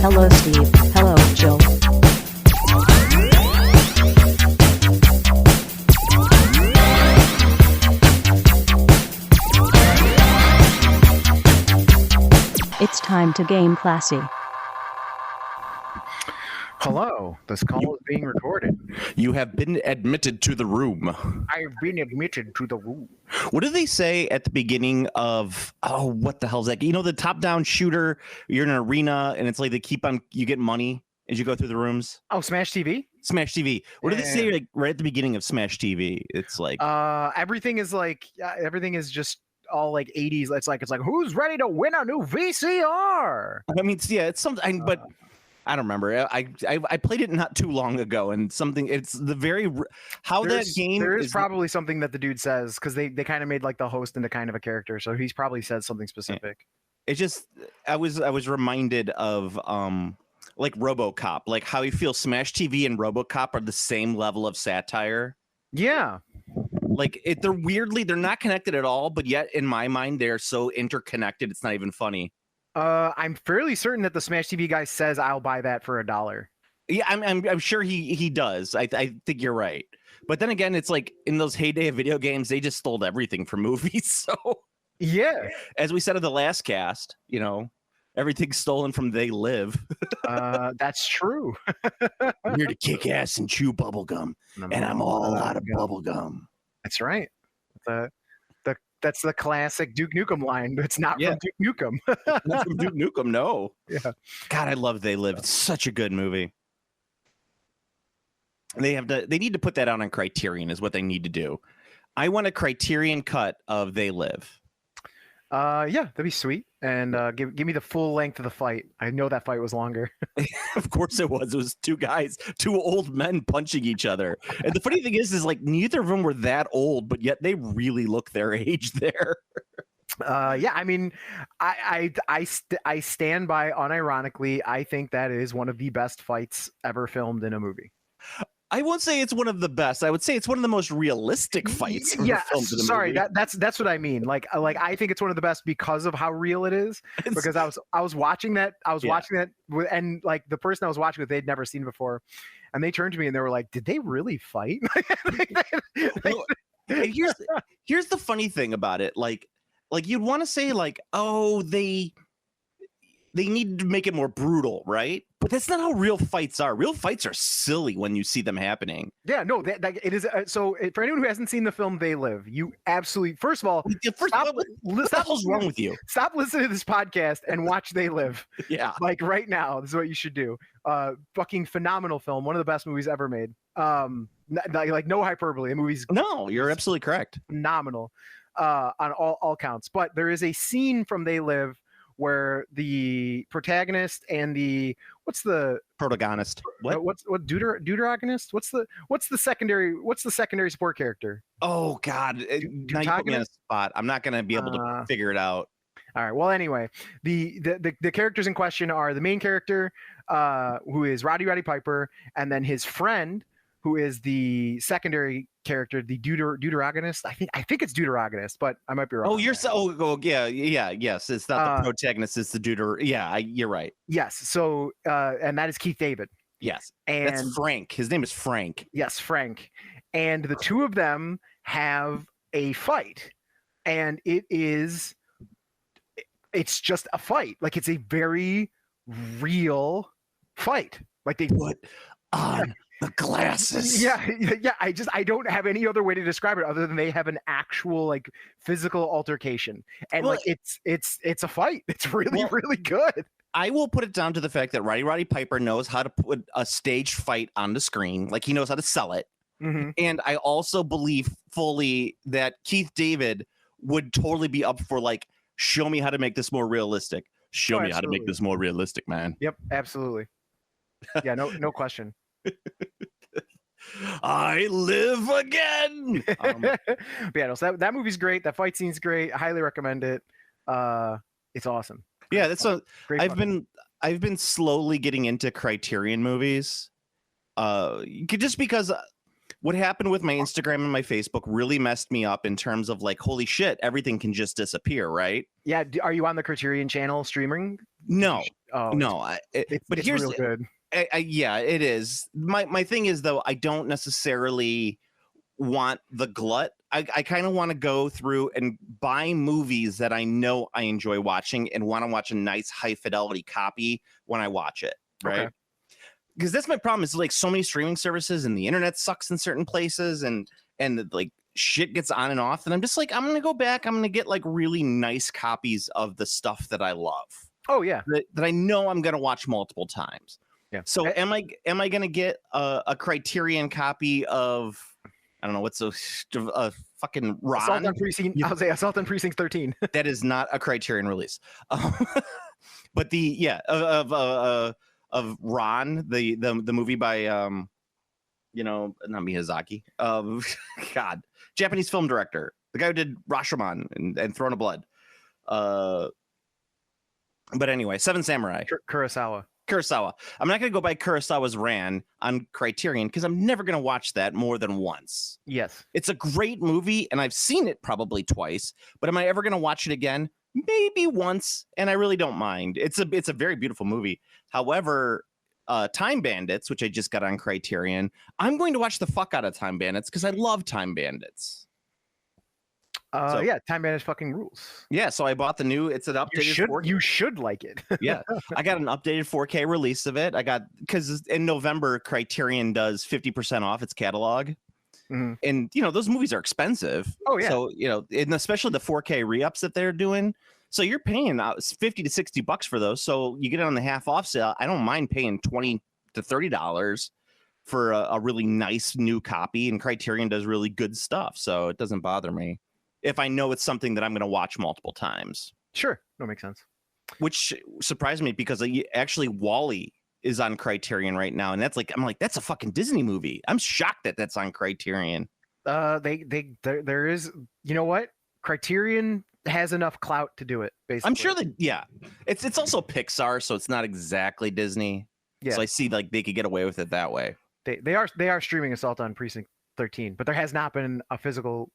Hello, Steve. Hello, Joe. It's time to game classy. Hello, this call is being recorded. You have been admitted to the room. I have been admitted to the room. What do they say at the beginning of, what the hell's that? You know, the top-down shooter, you're in an arena, and it's like you get money as you go through the rooms? Oh, Smash TV? Smash TV. What do they say like right at the beginning of Smash TV? It's like... everything is just all like 80s. It's like, who's ready to win a new VCR? I mean, yeah, it's something, but... I don't remember. I played it not too long ago, and it's the very that game. There is probably something that the dude says because they kind of made like the host into kind of a character, so he's probably said something specific. It's just I was reminded of like RoboCop, like how you feel Smash TV and RoboCop are the same level of satire. Yeah, like they're not connected at all, but yet in my mind they're so interconnected. It's not even funny. I'm fairly certain that the Smash TV guy says I'll buy that for $1. Yeah, I'm sure he does. I think you're right. But then again, it's like in those heyday of video games, they just stole everything from movies. So yeah, as we said in the last cast, you know, everything's stolen from They Live. That's true. I'm here to kick ass and chew bubblegum, and I'm all out of bubblegum. That's right. That's the classic Duke Nukem line. It's not from Duke Nukem. Not from Duke Nukem, no. Yeah. God, I love They Live. It's such a good movie. They need to put that out on Criterion is what they need to do. I want a Criterion cut of They Live. Yeah, that'd be sweet. And give me the full length of the fight. I know that fight was longer. Of course it was. It was two old men punching each other. And the funny thing is like neither of them were that old, but yet they really look their age there. Yeah, I mean, I stand by unironically. I think that is one of the best fights ever filmed in a movie. I won't say it's one of the best. I would say it's one of the most realistic fights. Yeah, sorry, that's what I mean. Like I think it's one of the best because of how real it is. Because I was watching that. Watching that, and like the person I was watching with, they'd never seen it before, and they turned to me and they were like, "Did they really fight?" Well, here's the funny thing about it. Like you'd want to say like, oh, they need to make it more brutal, right? But that's not how real fights are. Real fights are silly when you see them happening. Yeah, no, it is. So for anyone who hasn't seen the film They Live, you absolutely, first of all, what the hell's wrong with you? Stop listening to this podcast and watch They Live. Yeah. Like right now, this is what you should do. Fucking phenomenal film. One of the best movies ever made. Like no hyperbole. The movie's No, you're absolutely correct. Phenomenal on all counts. But there is a scene from They Live where the protagonist and the protagonist? What's deuteragonist? What's the secondary support character? Oh God! Now you put me on a spot. I'm not gonna be able to figure it out. All right. Well, anyway, the characters in question are the main character, who is Roddy Piper, and then his friend, who is the secondary character, the deuteragonist. I think it's deuteragonist, but I might be wrong. Oh, yes. It's not the protagonist. It's the you're right. Yes. So, and that is Keith David. Yes, and that's Frank. His name is Frank. Yes, Frank. And the two of them have a fight, and it's just a fight. Like it's a very real fight. Like they put on the glasses. Yeah. I don't have any other way to describe it other than they have an actual like physical altercation, and like it's a fight. It's really good. I will put it down to the fact that Roddy Piper knows how to put a staged fight on the screen. Like he knows how to sell it. Mm-hmm. And I also believe fully that Keith David would totally be up for like, show me how to make this more realistic. Show me how to make this more realistic, man. Yep, absolutely. Yeah, no question. I live again. Yeah, no, so that movie's great. That fight scene's great. I highly recommend it. It's awesome. Yeah, that's I've been slowly getting into Criterion movies. Just because what happened with my Instagram and my Facebook really messed me up in terms of like, holy shit, everything can just disappear, right? Yeah, are you on the Criterion channel streaming? No, Oh, no. But it's here's real good. yeah, it is. My thing is though, I don't necessarily want the glut. I kind of want to go through and buy movies that I know I enjoy watching and want to watch a nice high fidelity copy when I watch it, right? Okay. Because that's my problem. Is like so many streaming services and the internet sucks in certain places and like shit gets on and off. And I'm just like, I'm gonna go back. I'm gonna get like really nice copies of the stuff that I love. Oh yeah. That I know I'm gonna watch multiple times. Yeah. So am I gonna get a Criterion copy of, I don't know what's a fucking Ron? Assault on Precinct. I'll say Assault on Precinct 13. That is not a Criterion release. But of Ron, the movie by not Miyazaki. God, Japanese film director, the guy who did Rashomon and Throne of Blood. But anyway, Seven Samurai. Kurosawa. I'm not going to go by Kurosawa's Ran on Criterion because I'm never going to watch that more than once. Yes. It's a great movie, and I've seen it probably twice, but am I ever going to watch it again? Maybe once, and I really don't mind. It's a very beautiful movie. However, Time Bandits, which I just got on Criterion, I'm going to watch the fuck out of Time Bandits because I love Time Bandits. Yeah, Time Bandits fucking rules. Yeah, so I bought the new. It's an updated. You should like it. Yeah, I got an updated 4K release of it. I got, because in November Criterion does 50% off its catalog, and those movies are expensive. Oh yeah. So and especially the 4K re-ups that they're doing. So you're paying $50 to $60 for those. So you get it on the half off sale. I don't mind paying $20 to $30 for a really nice new copy, and Criterion does really good stuff. So it doesn't bother me if I know it's something that I'm going to watch multiple times. Sure. That makes sense. Which surprised me because actually WALL-E is on Criterion right now. And I'm like, that's a fucking Disney movie. I'm shocked that that's on Criterion. There is, you know what? Criterion has enough clout to do it, basically. I'm sure that, yeah. It's also Pixar, so it's not exactly Disney. Yeah. So I see like they could get away with it that way. They are streaming Assault on Precinct 13, but there has not been a physical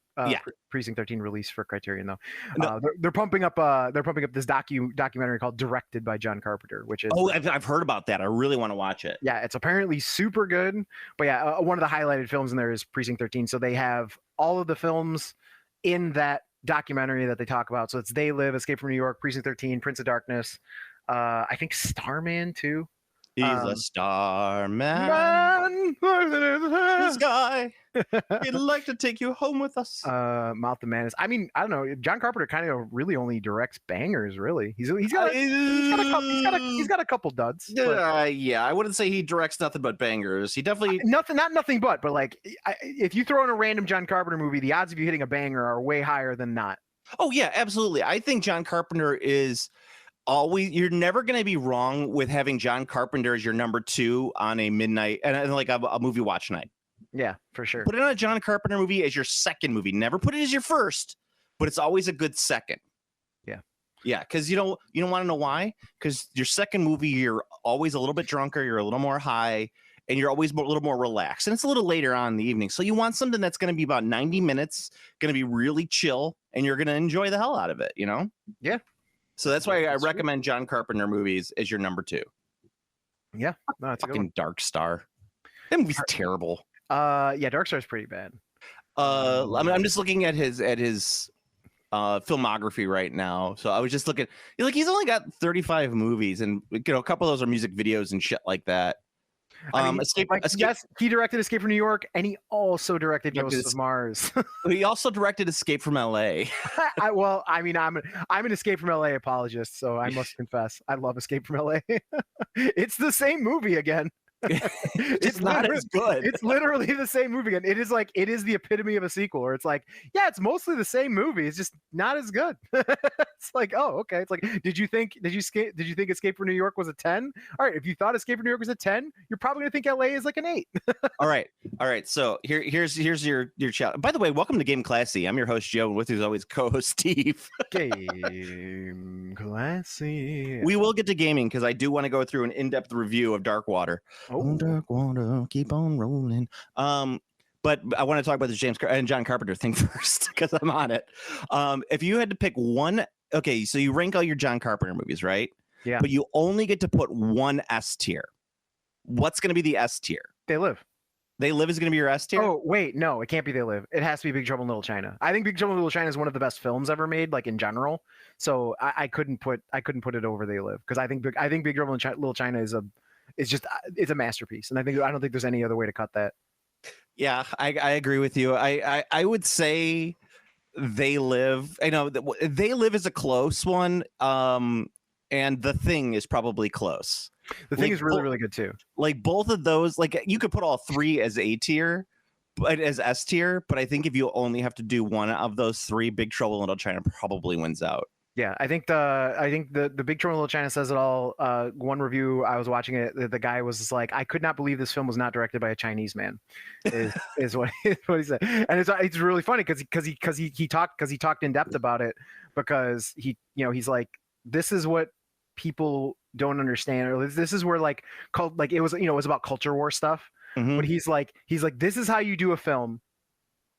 Precinct 13 release for Criterion though. No. They're pumping up this documentary called Directed by John Carpenter, which is I've heard about that. I really want to watch it. Yeah, it's apparently super good. But yeah, one of the highlighted films in there is Precinct 13. So they have all of the films in that documentary that they talk about. So it's They Live, Escape from New York, Precinct 13, Prince of Darkness, I think Starman too. He's a star man. This guy. He'd like to take you home with us. Mouth of Madness. I mean, I don't know. John Carpenter kind of really only directs bangers. Really, he's got a couple duds. Yeah, I wouldn't say he directs nothing but bangers. He definitely not nothing but like if you throw in a random John Carpenter movie, the odds of you hitting a banger are way higher than not. Oh yeah, absolutely. I think John Carpenter is. You're never going to be wrong with having John Carpenter as your number 2 on a midnight and like a movie watch night. Yeah, for sure. Put it on a John Carpenter movie as your second movie. Never put it as your first, but it's always a good second. Yeah. Yeah, because you don't want to know why? Because your second movie, you're always a little bit drunker, you're a little more high, and you're always a little more relaxed. And it's a little later on in the evening. So you want something that's going to be about 90 minutes, going to be really chill, and you're going to enjoy the hell out of it, Yeah. So that's why I recommend John Carpenter movies as your number 2. Yeah, no, it's fucking Dark Star. That movie's terrible. Yeah, Dark Star's pretty bad. I'm just looking at his filmography right now. So I was just looking. He's only got 35 movies, and a couple of those are music videos and shit like that. Yes, he directed Escape from New York, and he also directed Ghosts of Mars. He also directed Escape from LA. I'm an Escape from LA apologist, so I must confess, I love Escape from LA. It's the same movie again. It's not as good. It's literally the same movie again. It is the epitome of a sequel where it's like, yeah, it's mostly the same movie, it's just not as good. It's like, oh, okay. It's like, did you think Escape from New York was a 10? All right, if you thought Escape from New York was a 10, you're probably gonna think LA is like an 8. all right, so here's your challenge. By the way, welcome to Game Classy. I'm your host Joe, and with you as always co-host Steve. Game Classy. We will get to gaming because I do want to go through an in-depth review of Darkwater. Oh, Darkwater, keep on rolling. But But I want to talk about the James and John Carpenter thing first because I'm on it. If you had to pick one, okay, so you rank all your John Carpenter movies, right? Yeah. But you only get to put one S tier. What's going to be the S tier? They Live. They Live is going to be your S tier? Oh, wait, no, it can't be They Live. It has to be Big Trouble in Little China. I think Big Trouble in Little China is one of the best films ever made, like in general. So I couldn't put it over They Live because I think Big Trouble in Little China is a masterpiece, and I don't think there's any other way to cut that. Yeah, I agree with you. I would say They Live. I know They Live is a close one. And The Thing is probably close. The Thing is really, really good too. Like both of those, like you could put all three as A tier, but as S tier. But I think if you only have to do one of those three, Big Trouble in Little China probably wins out. Yeah, I think the Big Trouble in Little China says it all. One review I was watching it, the guy was just like, I could not believe this film was not directed by a Chinese man. Is what he said, and it's really funny because he talked in depth about it because he's like, this is what people don't understand, or this is where like it was about culture war stuff. Mm-hmm. But he's like this is how you do a film.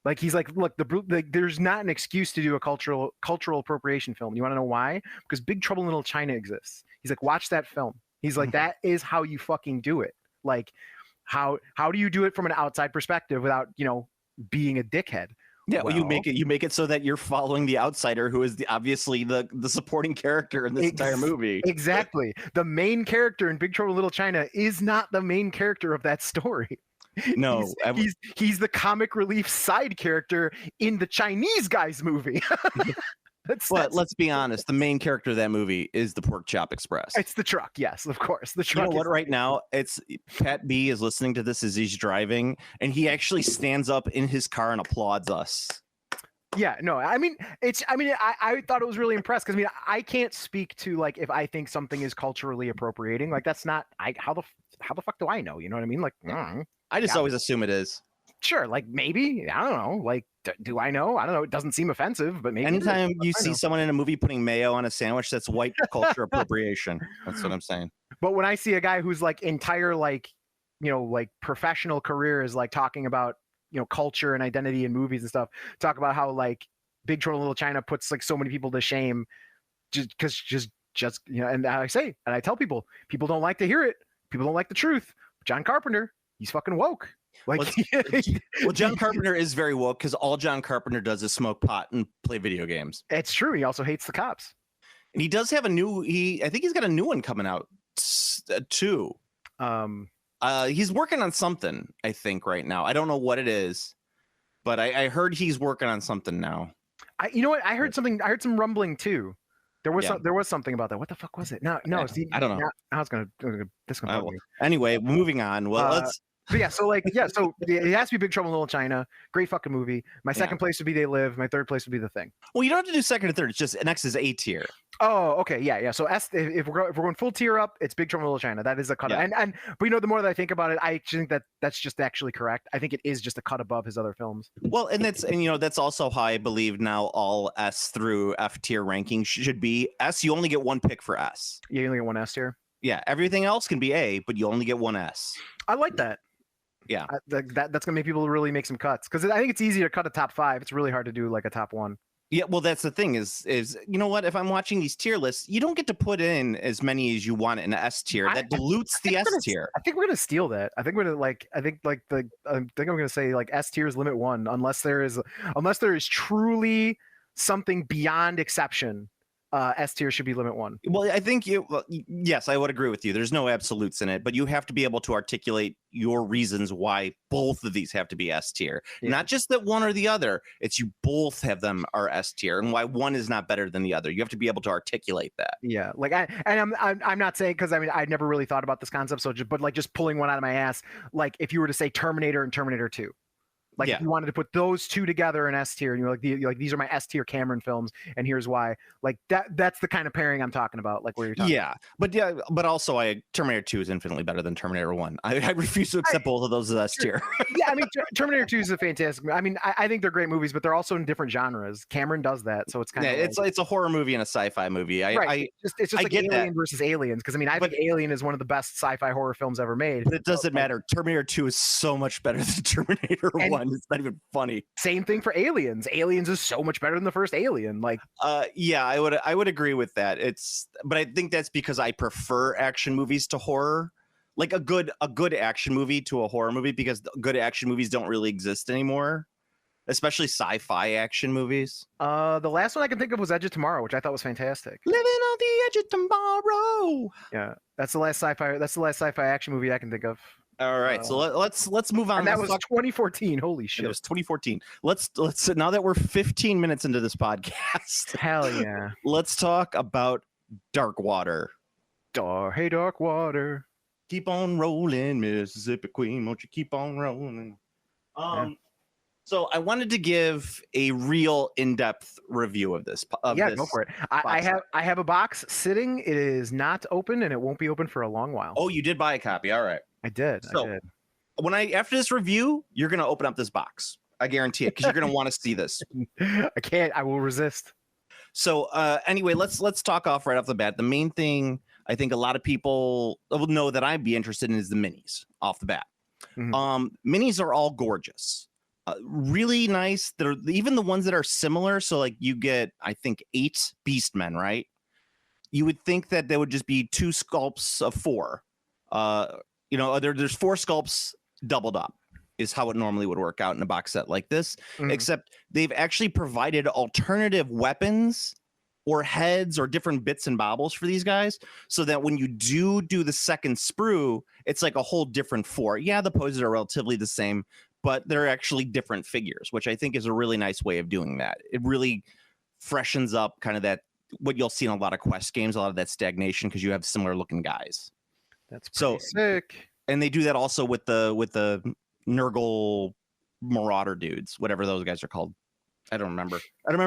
Like he's like, look, there's not an excuse to do a cultural appropriation film. You want to know why? Because Big Trouble in Little China exists. He's like, watch that film. He's like, that is how you fucking do it. Like, how do you do it from an outside perspective without being a dickhead? Yeah, well, you make it so that you're following the outsider, who is obviously the supporting character in this entire movie. Exactly. The main character in Big Trouble in Little China is not the main character of that story. No, he's the comic relief side character in the Chinese guy's movie. But let's be honest, the main character of that movie is the Pork Chop Express. It's the truck, yes, of course. The truck. You know what? Right now, it's Pat B is listening to this as he's driving, and he actually stands up in his car and applauds us. Yeah, no, I thought it was really impressed because I can't speak to like if I think something is culturally appropriating. Like that's not how the fuck do I know? You know what I mean? Like, I just always assume it is. Sure, like maybe, I don't know. Like, do I know? I don't know. It doesn't seem offensive, but maybe. Anytime you see someone in a movie putting mayo on a sandwich, that's white culture appropriation. That's what I'm saying. But when I see a guy whose like entire like professional career is like talking about culture and identity in movies and stuff, talk about how like Big Trouble in Little China puts like so many people to shame, just and I tell people don't like to hear it. People don't like the truth. John Carpenter, he's fucking woke. Like, well, John Carpenter is very woke because all John Carpenter does is smoke pot and play video games. It's true. He also hates the cops. And he does have I think he's got a new one coming out too. He's working on something, I think, right now. I don't know what it is, but I heard he's working on something now. You know what? I heard something. I heard some rumbling too. There was something about that. What the fuck was it? No. See, I don't know. I was gonna. This gonna. Anyway, moving on. Well, let's. But so it has to be Big Trouble in Little China. Great fucking movie. My second place would be They Live. My third place would be The Thing. Well, you don't have to do second and third. It's just next is A tier. Oh, okay, yeah. So if we're going full tier up, it's Big Trouble in Little China. That is a cut. Yeah. But the more that I think about it, I actually think that's just actually correct. I think it is just a cut above his other films. Well, and that's also how I believe now all S through F tier rankings should be. S, you only get one pick for S. Yeah, you only get one S tier. Yeah, everything else can be A, but you only get one S. I like that. Yeah, that's gonna make people really make some cuts because I think it's easy to cut a top 5. It's really hard to do like a top 1. Yeah, well, that's the thing is you know what? If I'm watching these tier lists, you don't get to put in as many as you want in an S tier. That dilutes the S tier. I think we're gonna steal that. I think we're gonna I'm gonna say like S tier is limit 1 unless there is truly something beyond exception. S tier should be limit 1. Well, I think yes, I would agree with you. There's no absolutes in it, but you have to be able to articulate your reasons why both of these have to be S tier. Yeah. Not just that one or the other. It's you both have them are S tier, and why one is not better than the other. You have to be able to articulate that. Yeah, like I'm not saying because I never really thought about this concept. So just pulling one out of my ass. Like if you were to say Terminator and Terminator 2. Like if you wanted to put those two together in S tier, and you're like these are my S tier Cameron films, and here's why. Like that's the kind of pairing I'm talking about. Like where you're talking. Yeah, but also Terminator 2 is infinitely better than Terminator 1. I refuse to accept both of those as S tier. Yeah, Terminator 2 is a fantastic. I think they're great movies, but they're also in different genres. Cameron does that, so it's kind of it's a horror movie and a sci-fi movie. It's just like Alien versus Aliens because I think Alien is one of the best sci-fi horror films ever made. But it doesn't matter. Terminator 2 is so much better than Terminator 1. time. It's not even funny. Same thing for Aliens. Aliens is so much better than the first Alien. Like, Yeah, I would agree with that. But I think that's because I prefer action movies to horror. Like a good action movie to a horror movie, because good action movies don't really exist anymore, especially sci-fi action movies. the last one I can think of was Edge of Tomorrow, which I thought was fantastic. Living on the edge of tomorrow. Yeah, that's the last sci-fi action movie I can think of. All right, so let's move on. And that was 2014. Holy shit! It was 2014. Let's now that we're 15 minutes into this podcast. Hell yeah! Let's talk about Darkwater. Hey, Darkwater. Keep on rolling, Mississippi Queen. Won't you keep on rolling? So I wanted to give a real in-depth review of this. Go for it. I have a box sitting. It is not open, and it won't be open for a long while. Oh, you did buy a copy. All right. I did. So when after this review, you're gonna open up this box. I guarantee it, because you're gonna want to see this. I can't. I will resist. So anyway, let's talk off right off the bat. The main thing I think a lot of people will know that I'd be interested in is the minis off the bat. Mm-hmm. Minis are all gorgeous. Really nice. They're even the ones that are similar. So like you get, I think, 8 Beastmen, right? You would think that there would just be 2 sculpts of 4. There's 4 sculpts doubled up is how it normally would work out in a box set like this. Mm-hmm. Except they've actually provided alternative weapons or heads or different bits and bobbles for these guys, so that when you do the second sprue, it's like a whole different 4. Yeah, the poses are relatively the same, but they're actually different figures, which I think is a really nice way of doing that. It really freshens up kind of that, what you'll see in a lot of quest games, a lot of that stagnation, because you have similar looking guys. That's pretty sick. And they do that also with the Nurgle Marauder dudes, whatever those guys are called. I don't remember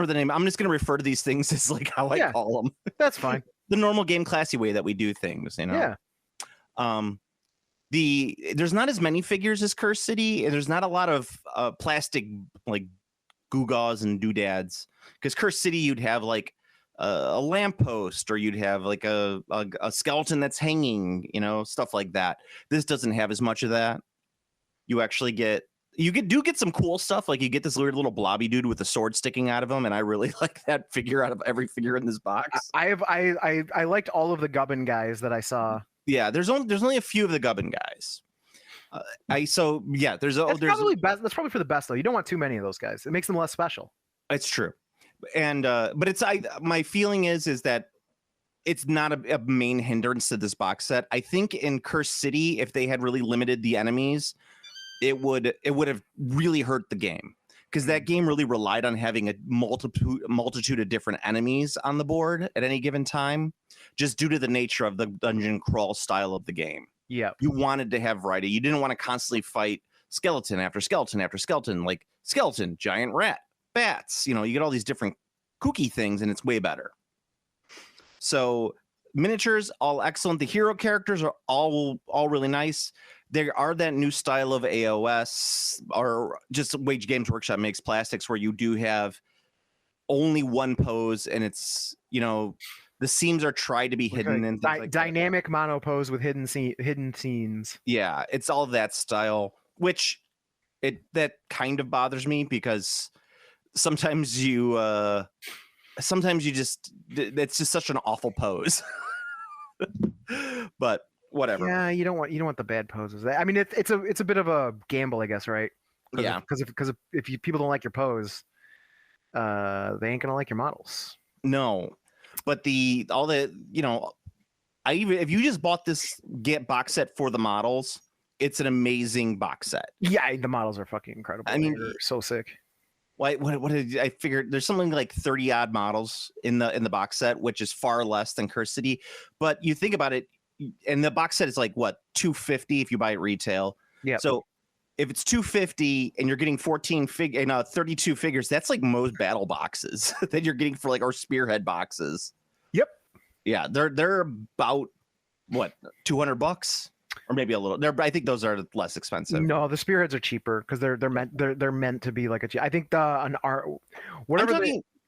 the name. I'm just going to refer to these things as like how I call them. That's fine. The normal game classy way that we do things, Yeah. There's not as many figures as Cursed City, and there's not a lot of plastic like gewgaws and doodads, because Cursed City you'd have like a lamppost, or you'd have like a skeleton that's hanging, stuff like that. This doesn't have as much of that. You actually get some cool stuff, like you get this weird little blobby dude with a sword sticking out of him, and I really like that figure out of every figure in this box. I liked all of the Gubbin guys that I saw. Yeah, there's only a few of the Gubbin guys. That's probably for the best though. You don't want too many of those guys. It makes them less special. It's true, and but my feeling is that it's not a main hindrance to this box set. I think in Cursed City, if they had really limited the enemies, it would have really hurt the game, because that game really relied on having a multitude of different enemies on the board at any given time, just due to the nature of the dungeon crawl style of the game. Yeah, you wanted to have variety. You didn't want to constantly fight skeleton after skeleton after skeleton, like skeleton, giant rat, bats. You get all these different kooky things, and it's way better. So miniatures, all excellent. The hero characters are all really nice. There are that new style of AOS, or just Wage Games Workshop makes plastics, where you do have only one pose, and it's the seams are tried to be hidden and things like dynamic mono pose with hidden scenes. Yeah, it's all that style, which that kind of bothers me, because sometimes you just, it's just such an awful pose. But whatever. Yeah, you don't want the bad poses. I mean, it's a bit of a gamble, I guess, right? Yeah. Because if people don't like your pose, they ain't gonna like your models. No, but if you just bought this box set for the models, it's an amazing box set. Yeah, the models are fucking incredible. I mean, they're so sick. What did I figure? There's something like 30 odd models in the box set, which is far less than Cursed City. But you think about it, and the box set is like what, $250 if you buy it retail. Yeah. So if it's $250 and you're getting 32 figures, that's like most battle boxes that you're getting for like, or spearhead boxes. Yep. Yeah, they're about what, $200 or maybe a little. I think those are less expensive. No, the spearheads are cheaper because they're meant to be like I think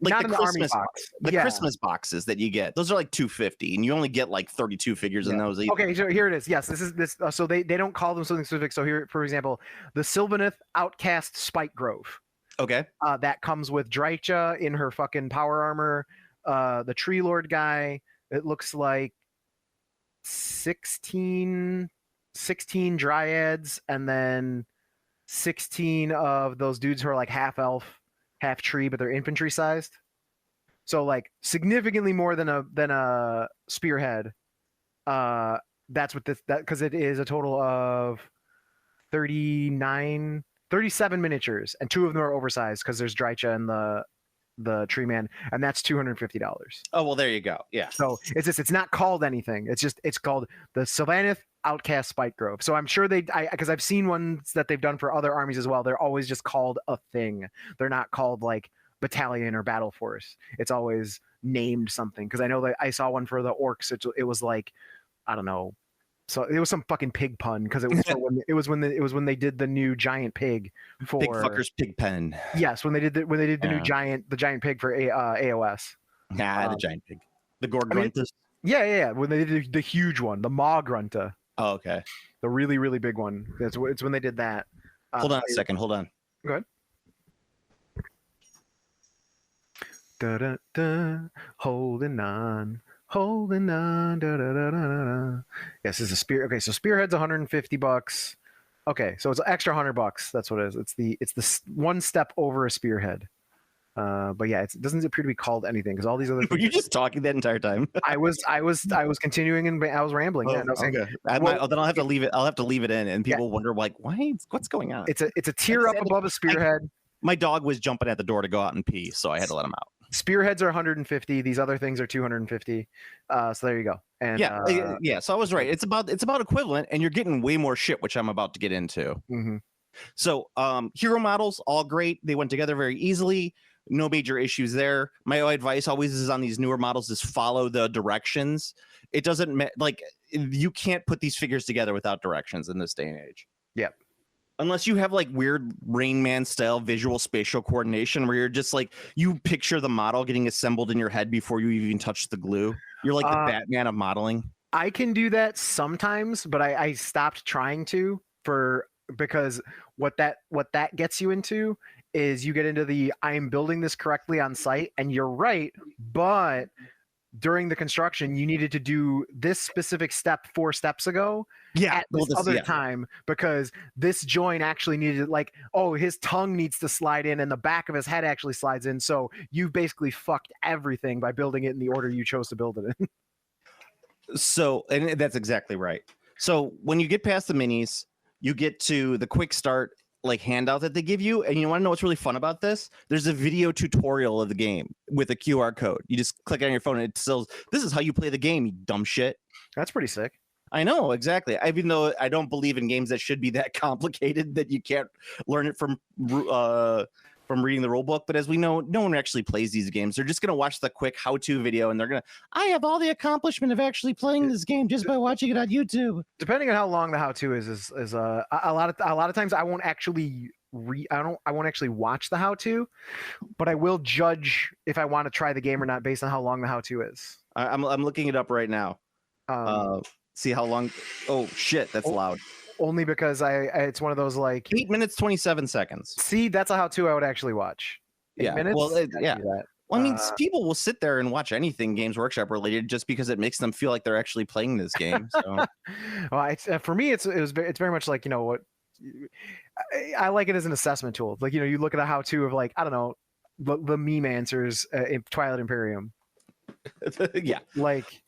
Like not the in the army Christmas box. the Yeah. Christmas boxes that you get. Those are like $250, and you only get like 32 figures in those. Either. Okay, so here it is. Yes, this is this. So they don't call them something specific. So here, for example, the Sylvaneth Outcast Spike Grove. Okay. That comes with Drycha in her fucking power armor. The Tree Lord guy. It looks like 16 dryads, and then 16 of those dudes who are like half elf, half tree, but they're infantry sized. So like significantly more than a spearhead. That's what that because it is a total of 37 miniatures, and 2 of them are oversized because there's Drycha and the Tree Man, and that's $250. Oh well, there you go. Yeah. So it's not called anything. It's called the Sylvaneth Outcast Spike Grove. So I'm sure because I've seen ones that they've done for other armies as well. They're always just called a thing. They're not called like battalion or battle force. It's always named something. Because I know that I saw one for the orcs. It was like, I don't know. So it was some fucking pig pun because it was when they did the new giant pig for Big fuckers pig pen. Yes, when they did the new giant pig for AOS. Nah, the giant pig. The Gorgruntus. Yeah. When they did the huge one, the Maw Grunta. Oh, okay. The really, really big one. It's when they did that. Hold on a second. Hold on. Go ahead. Da, da, da, holding on. Da, da, da, da, da. Yes, it's a spear. Okay, so spearhead's $150. Okay, so it's an extra $100. That's what it is. It's the one step over a spearhead. But yeah, it doesn't appear to be called anything because all these other. Were you just talking that entire time? I was continuing and I was rambling. Yeah, no, okay. Then I'll have to leave it. I'll have to leave it in, and people wonder like, why? What's going on? It's a tier up above a spearhead. My dog was jumping at the door to go out and pee, so I had to let him out. Spearheads are 150. These other things are 250. So there you go. And yeah. So I was right. It's about equivalent, and you're getting way more shit, which I'm about to get into. Mm-hmm. So hero models, all great. They went together very easily. No major issues there. My advice always is on these newer models is follow the directions. It doesn't like you can't put these figures together without directions in this day and age. Yeah. Unless you have like weird Rain Man style visual spatial coordination where you're just like you picture the model getting assembled in your head before you even touch the glue. You're like the Batman of modeling. I can do that sometimes, but I stopped trying to because what that gets you into is you get into the I'm building this correctly on site, and you're right, but during the construction you needed to do this specific step 4 steps ago at this other time because this joint actually needed his tongue needs to slide in and the back of his head actually slides in, so you basically fucked everything by building it in the order you chose to build it in. So, and that's exactly right. So when you get past the minis, you get to the quick start like handout that they give you, and you want to know what's really fun about this? There's a video tutorial of the game with a QR code. You just click on your phone and it says, "This is how you play the game, you dumb shit." That's pretty sick. I know, exactly. Even though I don't believe in games that should be that complicated that you can't learn it from reading the rule book. But as we know, no one actually plays these games. They're just going to watch the quick how-to video, and they're going to, I have all the accomplishment of actually playing this game just by watching it on YouTube. Depending on how long the how-to is a lot of times I won't actually I won't actually watch the how-to, but I will judge if I want to try the game or not based on how long the how-to is. I'm looking it up right now. See how long. Oh shit, that's loud. Only because it's one of those like 8 minutes 27 seconds. See, that's a how-to I would actually watch. 8 minutes? Well, yeah. Well, I mean, people will sit there and watch anything Games Workshop related just because it makes them feel like they're actually playing this game. So. Well, for me, it's very much like, you know what, I like it as an assessment tool. Like, you know, you look at a how-to of like, I don't know, the meme answers in Twilight Imperium. Yeah. Like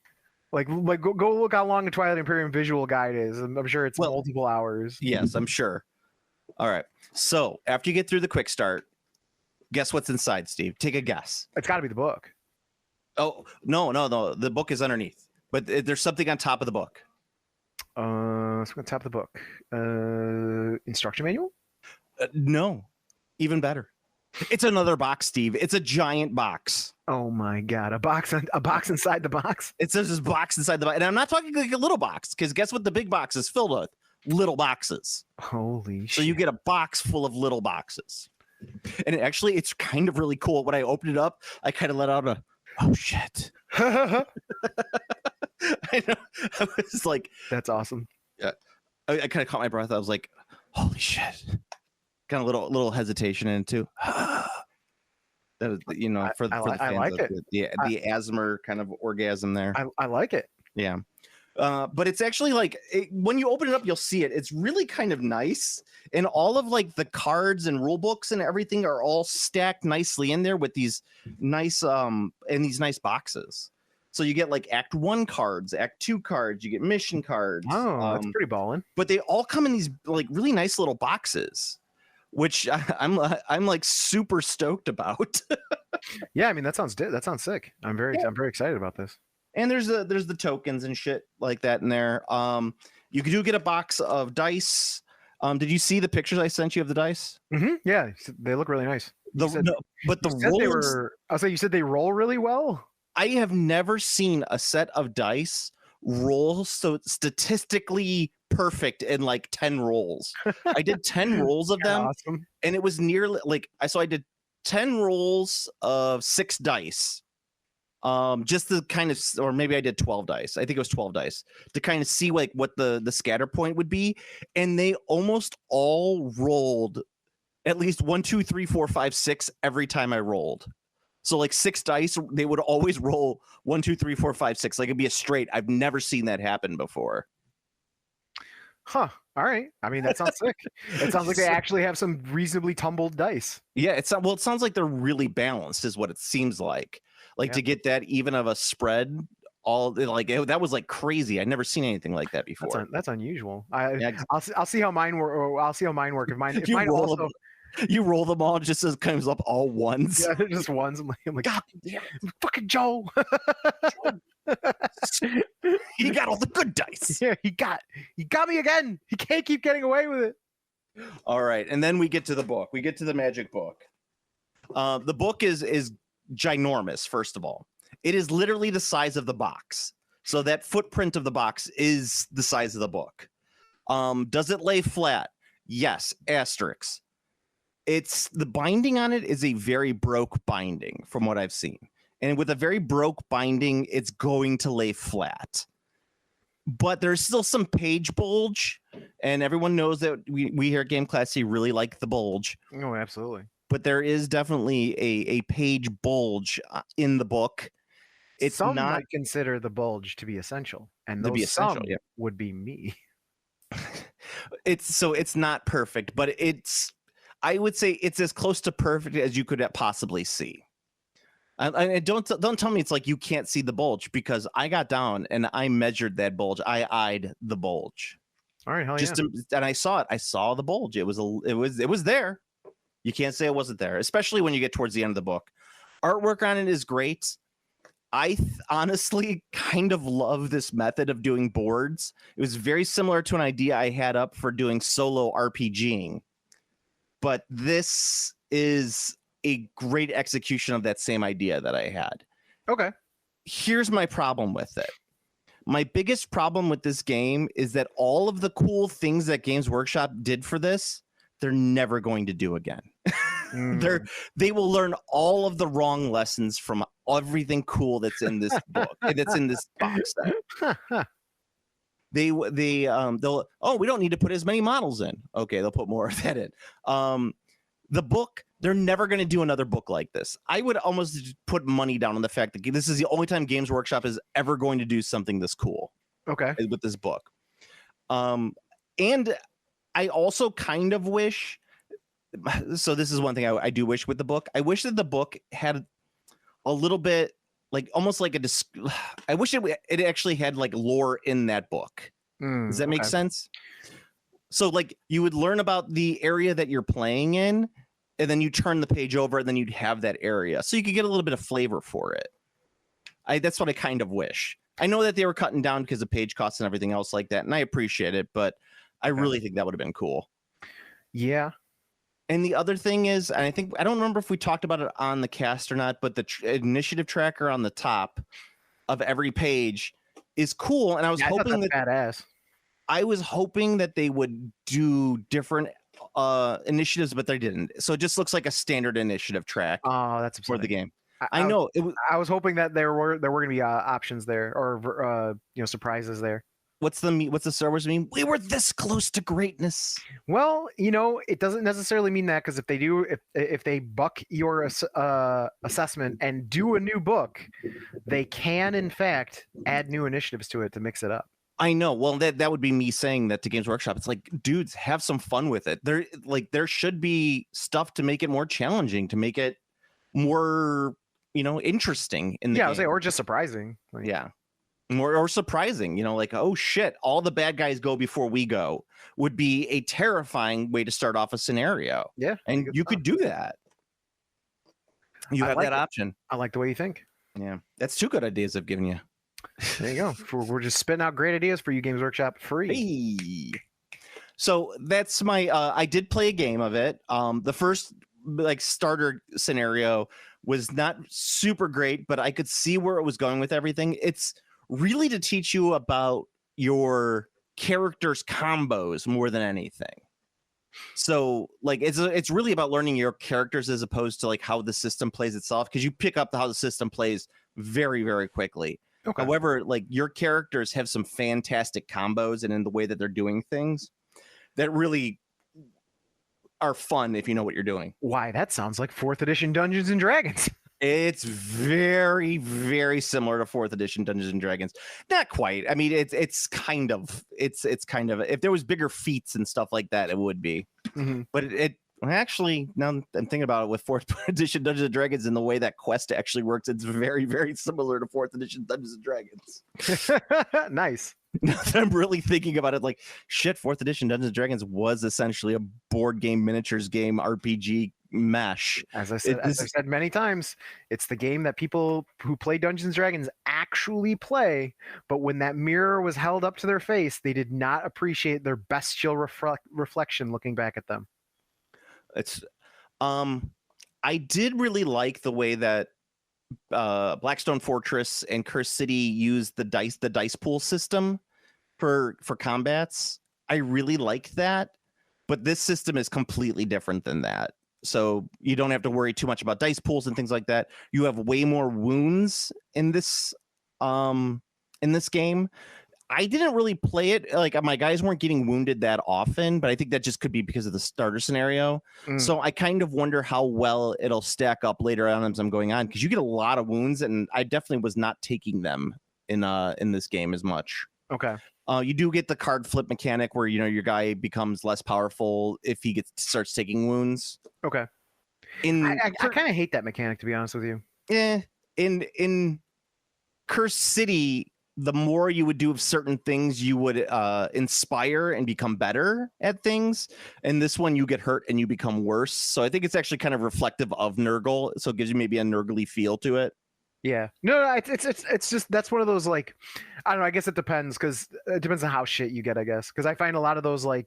go look how long the Twilight Imperium visual guide is. I'm sure it's multiple hours. Yes, I'm sure. All right. So after you get through the quick start, guess what's inside, Steve? Take a guess. It's got to be the book. Oh, no. The book is underneath, but there's something on top of the book. So on top of the book. Instruction manual? No. Even better. It's another box, Steve. It's a giant box. Oh my god, a box inside the box. It says this box inside the box, and I'm not talking like a little box, because guess what the big box is filled with? Little boxes. Holy shit! So you get a box full of little boxes. And it's kind of really cool. When I opened it up, I kind of let out a, oh shit. I know. I was like, that's awesome. Yeah. I kind of caught my breath. I was like, holy shit. Kind of little hesitation in it too. That is, for the fans, I like it. The asthma kind of orgasm there. I like it. Yeah. But it's actually like when you open it up, you'll see it. It's really kind of nice. And all of like the cards and rule books and everything are all stacked nicely in there with these nice boxes. So you get like Act 1 cards, Act 2 cards, you get mission cards. Oh, that's pretty ballin'. But they all come in these like really nice little boxes, which I'm like super stoked about. Yeah, I mean that sounds sick. I'm very excited about this. And there's the tokens and shit like that in there. You do get a box of dice. Did you see the pictures I sent you of the dice? Mm-hmm. Yeah, they look really nice. But the rolls. I'll say you said they roll really well. I have never seen a set of dice roll so statistically perfect in like 10 rolls. I did 10 rolls of them, awesome. And it was nearly like I did 10 rolls of 6 dice. Just to kind of, or maybe I did 12 dice. I think it was 12 dice to kind of see like what the scatter point would be. And they almost all rolled at least 1, 2, 3, 4, 5, 6 every time I rolled. So like 6 dice, they would always roll 1, 2, 3, 4, 5, 6. Like it'd be a straight. I've never seen that happen before. Huh. All right. I mean, that sounds sick. It sounds like they actually have some reasonably tumbled dice. Yeah. It sounds like they're really balanced is what it seems like. Like to get that even of a spread, that was like crazy. I'd never seen anything like that before. That's unusual. I'll see how mine work. I'll see how mine work. You roll them all, just as it comes up all ones. Yeah, they're just ones. I'm like, God damn it, fucking Joe. He got all the good dice. Yeah, he got me again. He can't keep getting away with it. All right, and then we get to the book. We get to the magic book. The book is ginormous. First of all, it is literally the size of the box. So that footprint of the box is the size of the book. Does it lay flat? Yes. Asterisks. It's the binding on it is a very broke binding from what I've seen. And with a very broke binding, it's going to lay flat. But there's still some page bulge. And everyone knows that we here at Game Classy really like the bulge. Oh, absolutely. But there is definitely a page bulge in the book. Some might consider the bulge to be essential. And those would be me. It's not perfect, but I would say it's as close to perfect as you could possibly see. And don't tell me it's like you can't see the bulge, because I got down and I measured that bulge. I eyed the bulge. All right, hell and I saw it. I saw the bulge. It was there. You can't say it wasn't there, especially when you get towards the end of the book. Artwork on it is great. I honestly kind of love this method of doing boards. It was very similar to an idea I had up for doing solo RPGing. But this is a great execution of that same idea that I had. Okay. Here's my problem with it. My biggest problem with this game is that all of the cool things that Games Workshop did for this, they're never going to do again. They will learn all of the wrong lessons from everything cool that's in this book, that's in this box set. They'll we don't need to put as many models in. Okay, they'll put more of that in. The book, they're never going to do another book like this. I would almost put money down on the fact that this is the only time Games Workshop is ever going to do something this cool. Okay, with this book. And I also kind of wish. So this is one thing I do wish with the book. I wish that the book had a little bit, like almost like I wish it actually had like lore in that book. Does that make sense? So like you would learn about the area that you're playing in, and then you turn the page over, and then you'd have that area, so you could get a little bit of flavor for it. That's what I kind of wish. I know that they were cutting down because of page costs and everything else like that, and I appreciate it, but I really think that would have been cool. Yeah. And the other thing is, and I don't remember if we talked about it on the cast or not, but the initiative tracker on the top of every page is cool. And I was hoping that's badass. I was hoping that they would do different initiatives, but they didn't. So it just looks like a standard initiative track Oh, that's for the upsetting. game. I know it was. I was hoping that there were going to be options there or surprises there. What's the Star Wars meme? We were this close to greatness. Well, it doesn't necessarily mean that, because if they buck your assessment and do a new book, they can in fact add new initiatives to it to mix it up. I know. Well, that would be me saying that to Games Workshop. It's like, dudes, have some fun with it. There should be stuff to make it more challenging, to make it more interesting in the game. I would say, or just surprising. Yeah. Or surprising, like, oh shit, all the bad guys go before we go would be a terrifying way to start off a scenario. Yeah. And you could do that. You have that option. I like the way you think. Yeah. That's 2 good ideas I've given you. There you go. We're just spitting out great ideas for you, Games Workshop, free. Hey. So that's my I did play a game of it. The first starter scenario was not super great, but I could see where it was going with everything. It's really to teach you about your character's combos more than anything. So it's really about learning your characters as opposed to how the system plays itself, because you pick up how the system plays very, very quickly. Okay. However, your characters have some fantastic combos, and in the way that they're doing things that really are fun if you know what you're doing. Why, that sounds like 4th edition Dungeons and Dragons. It's very, very similar to 4th edition Dungeons and Dragons. Not quite. I mean, it's kind of if there was bigger feats and stuff like that, it would be. Mm-hmm. But it actually, now I'm thinking about it, with 4th edition Dungeons and Dragons and the way that quest actually works, it's very, very similar to 4th edition Dungeons and Dragons. Nice. Now that I'm really thinking about it, shit, 4th edition Dungeons and Dragons was essentially a board game, miniatures game, RPG mesh. As I've said many times, it's the game that people who play Dungeons and Dragons actually play, but when that mirror was held up to their face, they did not appreciate their bestial reflection looking back at them. It's I did really like the way that Blackstone Fortress and Curse City used the dice pool system for combats. I really like that, but this system is completely different than that. So you don't have to worry too much about dice pools and things like that. You have way more wounds in this game. I didn't really play it. My guys weren't getting wounded that often, but I think that just could be because of the starter scenario. So I kind of wonder how well it'll stack up later on as I'm going on, because you get a lot of wounds, and I definitely was not taking them in this game as much. Okay. You do get the card flip mechanic where your guy becomes less powerful if he starts taking wounds. Okay. I kind of hate that mechanic, to be honest with you. Yeah. In Curse City, the more you would do of certain things, you would inspire and become better at things. And this one, you get hurt and you become worse. So I think it's actually kind of reflective of Nurgle. So it gives you maybe a Nurgle feel to it. Yeah. No, it's just, that's one of those, I don't know, I guess it depends, because it depends on how shit you get, I guess. Because I find a lot of those, a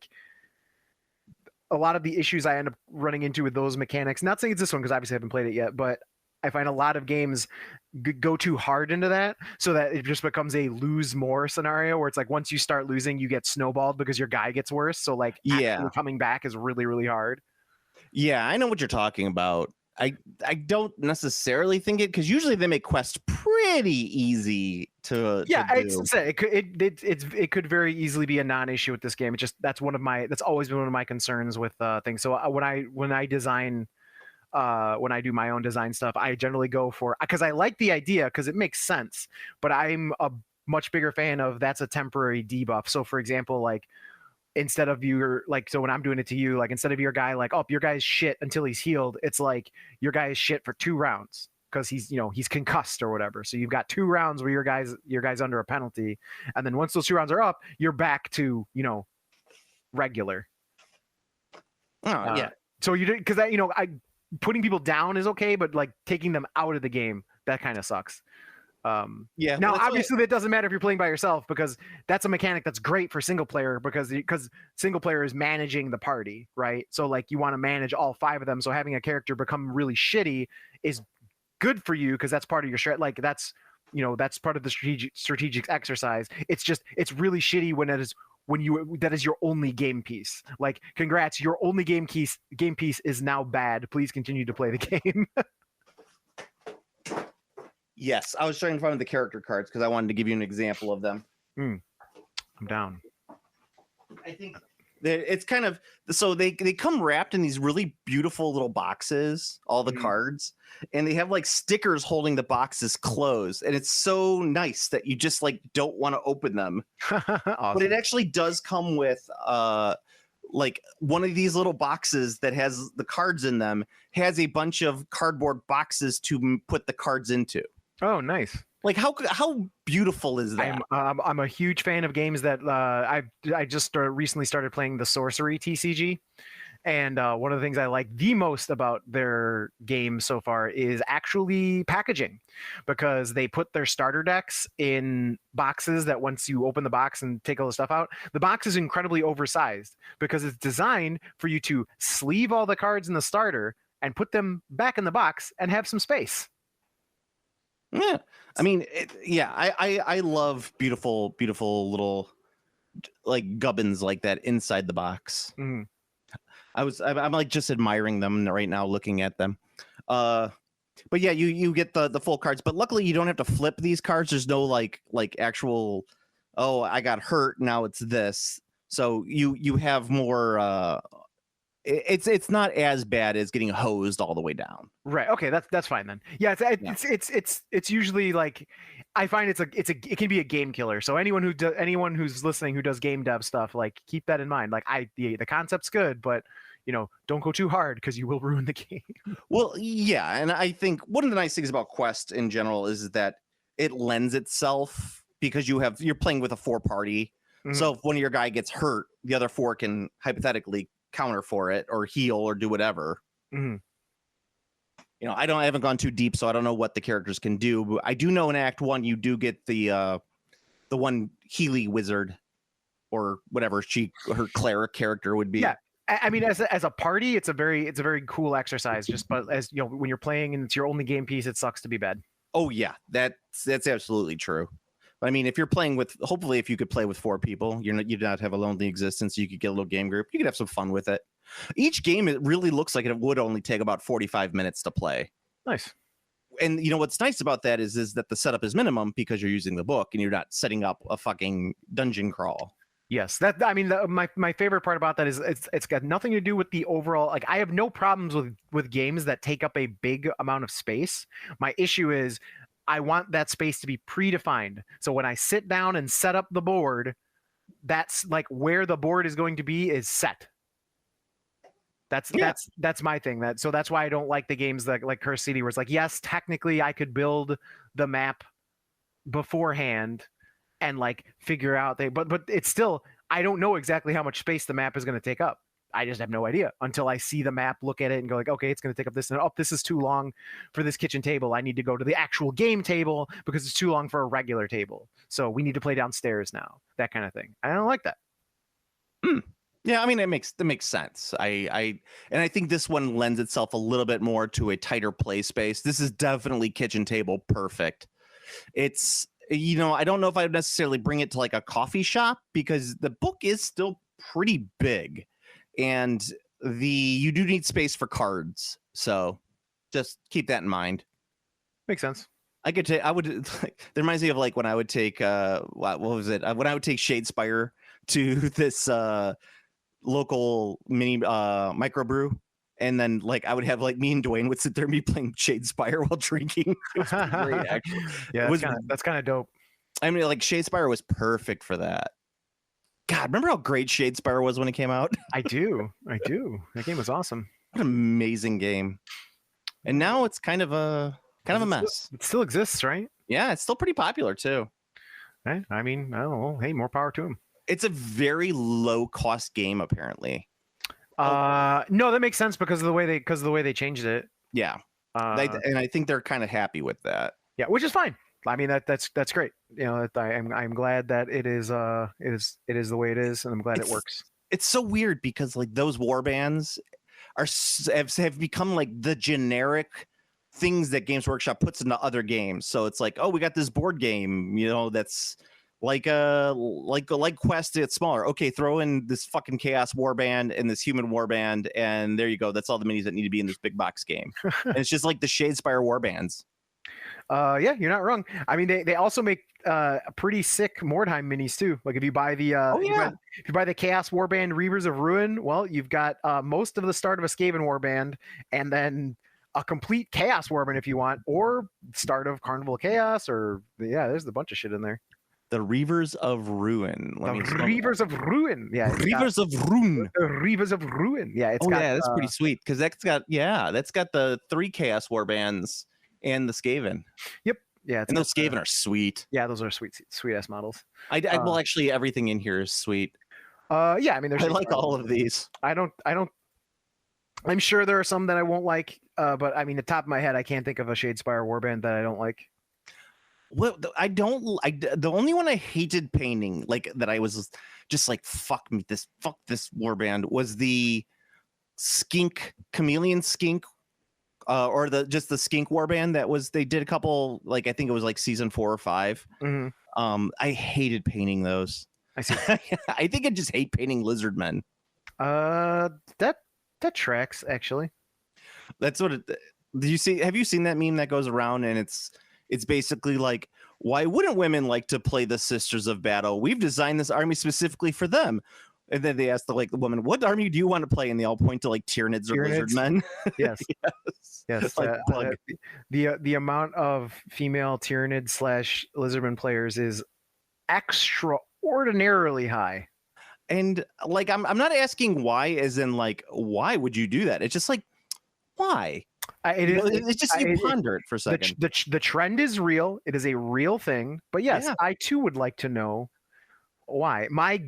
lot of the issues I end up running into with those mechanics, not saying it's this one, because obviously I haven't played it yet, but I find a lot of games go too hard into that, so that it just becomes a lose more scenario where it's once you start losing, you get snowballed because your guy gets worse. So actually coming back is really, really hard. Yeah, I know what you're talking about. I don't necessarily think it, because usually they make quests pretty easy to do. It could very easily be a non-issue with this game. It just that's always been one of my concerns with things. So when I design. When I do my own design stuff, I generally go for, because I like the idea because it makes sense, but I'm a much bigger fan of that's a temporary debuff. So for example, instead of so when I'm doing it to you, instead of your guy, your guy's shit until he's healed, it's your guy is shit for 2 rounds because he's concussed or whatever. So you've got 2 rounds where your guy's under a penalty. And then once those 2 rounds are up, you're back to, regular. Oh yeah. So you did, because putting people down is okay, but taking them out of the game, that kind of sucks. Yeah. Now, obviously, that doesn't matter if you're playing by yourself, because that's a mechanic that's great for single player, because single player is managing the party, right? So you want to manage all 5 of them. So having a character become really shitty is good for you, because that's part of your that's part of the strategic exercise. It's really shitty that is your only game piece. Like, congrats, your only game piece is now bad. Please continue to play the game. Yes, I was trying to find the character cards because I wanted to give you an example of them. I'm down. I think it's kind of so they come wrapped in these really beautiful little boxes, all the cards, and they have like stickers holding the boxes closed, and it's so nice that you just like don't want to open them. Awesome. But it actually does come with like one of these little boxes that has the cards in them, has a bunch of cardboard boxes to put the cards into. Oh, nice. Like how beautiful is that? I'm a huge fan of games that I just recently started playing the Sorcery TCG, and one of the things I like the most about their game so far is actually packaging, because they put their starter decks in boxes that once you open the box and take all the stuff out, the box is incredibly oversized because it's designed for you to sleeve all the cards in the starter and put them back in the box and have some space. Yeah, I mean, I love beautiful little like gubbins like that inside the box. Mm-hmm. I'm like just admiring them right now, looking at them. But yeah, you get the full cards, but luckily you don't have to flip these cards. There's no like actual, oh, I got hurt, now it's this. So you have more. It's not as bad as getting hosed all the way down. Right. Okay. That's fine then. Yeah. It's usually like, I find it can be a game killer. So anyone who's listening who does game dev stuff, like, keep that in mind. Like, the concept's good, but don't go too hard because you will ruin the game. Well, yeah, and I think one of the nice things about Quest in general is that it lends itself because you're playing with a 4-party. Mm-hmm. So if one of your guy gets hurt, the other 4 can hypothetically counter for it or heal or do whatever. Mm-hmm. I haven't gone too deep, so I don't know what the characters can do, but I do know in Act 1 you do get the one Healy wizard or whatever her cleric character would be. Yeah. I mean, as a party, it's a very cool exercise. But as when you're playing and it's your only game piece, it sucks to be bad. Oh yeah, that's absolutely true. I mean, if you're playing with, hopefully, if you could play with 4 people, you do not have a lonely existence. You could get a little game group. You could have some fun with it. Each game, it really looks like it would only take about 45 minutes to play. Nice. And what's nice about that is that the setup is minimum because you're using the book and you're not setting up a fucking dungeon crawl. Yes, my favorite part about that is it's got nothing to do with the overall. Like, I have no problems with games that take up a big amount of space. My issue is I want that space to be predefined. So when I sit down and set up the board, that's like where the board is going to be is set. That's my thing. So that's why I don't like the games like Cursed City, where it's like, yes, technically I could build the map beforehand and like figure out but it's still, I don't know exactly how much space the map is going to take up. I just have no idea until I see the map, look at it, and go like, okay, it's going to take up this, and this is too long for this kitchen table. I need to go to the actual game table because it's too long for a regular table. So we need to play downstairs now. That kind of thing. I don't like that. Yeah, I mean, it makes sense. I think this one lends itself a little bit more to a tighter play space. This is definitely kitchen table perfect. It's I don't know if I would necessarily bring it to like a coffee shop because the book is still pretty big. And you do need space for cards, so just keep that in mind. Makes sense. That reminds me of like when I would take what was it? When I would take Shadespire to this local mini microbrew, and then like I would have like me and Dwayne would sit there and be playing Shadespire while drinking. It was great, actually. Yeah, that's kind of dope. I mean, like Shadespire was perfect for that. God, remember how great Shadespire was when it came out? I do. That game was awesome. What an amazing game. And now it's kind of a mess. It still exists, right? Yeah, it's still pretty popular too. Right? I mean, I don't know. Hey, more power to him. It's a very low cost game, apparently. No, that makes sense because of the way they changed it. Yeah. And I think they're kind of happy with that. Yeah, which is fine. I mean, that's great. I'm glad that it is the way it is, and I'm glad it works. It's so weird because like those war bands have become like the generic things that Games Workshop puts into other games. So it's like, oh, we got this board game, that's like Quest, it's smaller. Okay, throw in this fucking Chaos Warband and this Human Warband, and there you go. That's all the minis that need to be in this big box game. And it's just like the Shadespire Warbands. Yeah, you're not wrong. I mean, they also make pretty sick Mordheim minis too. Like if you buy the if you buy the Chaos Warband Reavers of Ruin, well, you've got most of the start of a Skaven Warband, and then a complete Chaos Warband if you want, or start of Carnival Chaos, or there's a bunch of shit in there. The Reavers of Ruin. Reavers of Ruin. Yeah. Reavers of Ruin. The Reavers of Ruin. Yeah. That's pretty sweet because that's got the 3 Chaos Warbands and the Skaven. Yep. Yeah. And those Skaven are sweet. Yeah, those are sweet ass models. Well, actually, everything in here is sweet. Yeah. I mean, I like all of these. I'm sure there are some that I won't like, but I mean, the top of my head, I can't think of a Shadespire Warband that I don't like. Well, the only one I hated painting, like that I was just like, fuck this Warband, was the Skink, Chameleon Skink, or the Skink Warband they did a couple, like I think it was like season 4 or 5. Mm-hmm. I hated painting those. I see. I think I just hate painting lizard men. That tracks actually. That's what have you seen that meme that goes around, and it's basically like, why wouldn't women like to play the Sisters of Battle? We've designed this army specifically for them. And then they ask the woman, what army do you want to play? And they all point to like Tyranids or lizard men. Yes. Yes. Like the amount of female Tyranid / lizardman players is extraordinarily high. And like, I'm not asking why, as in like, why would you do that? It's just like, why? It's just you ponder it for a second. The trend is real. It is a real thing. But yes, I too would like to know why. My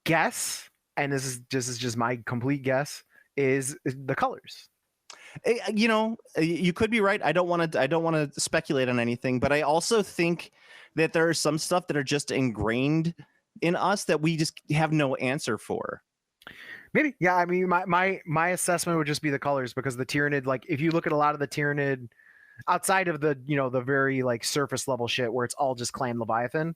guess, and this is just my complete guess, is the colors. You could be right. I don't want to speculate on anything, but I also think that there are some stuff that are just ingrained in us that we just have no answer for. Maybe. Yeah. I mean, my assessment would just be the colors, because the Tyranid, like if you look at a lot of the Tyranid outside of the, the very like surface level shit where it's all just Clan Leviathan.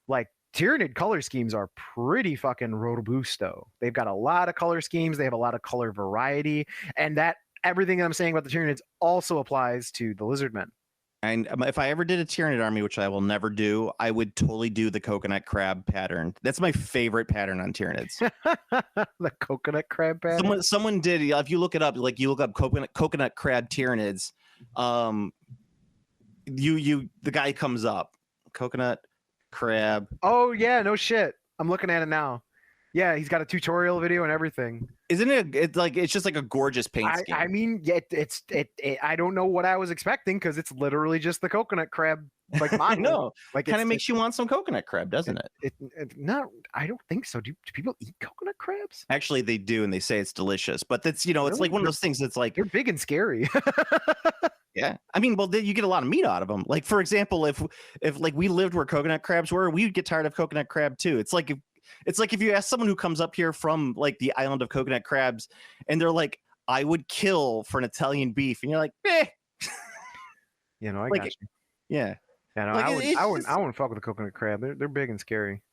Like Tyranid color schemes are pretty fucking robusto. They've got a lot of color schemes. They have a lot of color variety, and that everything that I'm saying about the Tyranids also applies to the Lizardmen. And if I ever did a Tyranid army, which I will never do, I would totally do the coconut crab pattern. That's my favorite pattern on Tyranids. The coconut crab pattern. Someone did. If you look it up, like you look up coconut crab Tyranids, the guy comes up. Coconut crab. Oh yeah, no shit. I'm looking at it now. Yeah, he's got a tutorial video and everything. Isn't it? It's just like a gorgeous paint scheme. I mean, yeah, I don't know what I was expecting, because it's literally just the coconut crab. Like I know, like kind of makes you want some coconut crab, doesn't it? Not. I don't think so. Do people eat coconut crabs? Actually, they do, and they say it's delicious. But that's it's like one of those things that's like they're big and scary. Yeah, I mean, well, you get a lot of meat out of them. Like for example, if like we lived where coconut crabs were, we'd get tired of coconut crab too. It's like if you ask someone who comes up here from like the island of coconut crabs, and they're like, I would kill for an Italian beef, and you're like, eh. I like, got you. Yeah. Yeah, no, like I wouldn't fuck with a coconut crab. They're big and scary.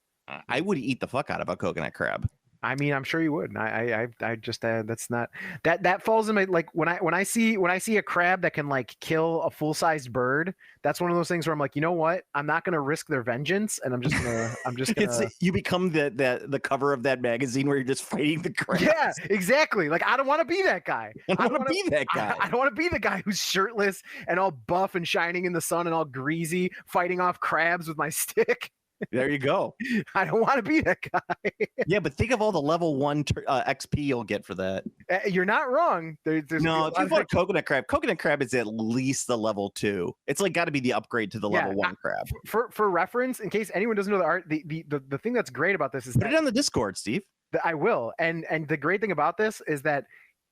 I would eat the fuck out of a coconut crab. I mean, I'm sure you would. I just that's not that falls in my, like when I see a crab that can like kill a full-sized bird. That's one of those things where I'm like, you know what? I'm not gonna risk their vengeance, and I'm just gonna. You become the cover of that magazine where you're just fighting the crabs. Yeah, exactly. Like I don't want to be that guy. I don't want to be that guy. I don't want to be the guy who's shirtless and all buff and shining in the sun and all greasy, fighting off crabs with my stick. There you go. I don't want to be that guy. Yeah, but think of all the level 1 XP you'll get for that. You're not wrong. There's no, if you want coconut crab is at least the level 2. It's like got to be the upgrade to the level 1 crab. For reference, in case anyone doesn't know the art, the thing that's great about this is put it on the Discord, Steve. I will. And the great thing about this is that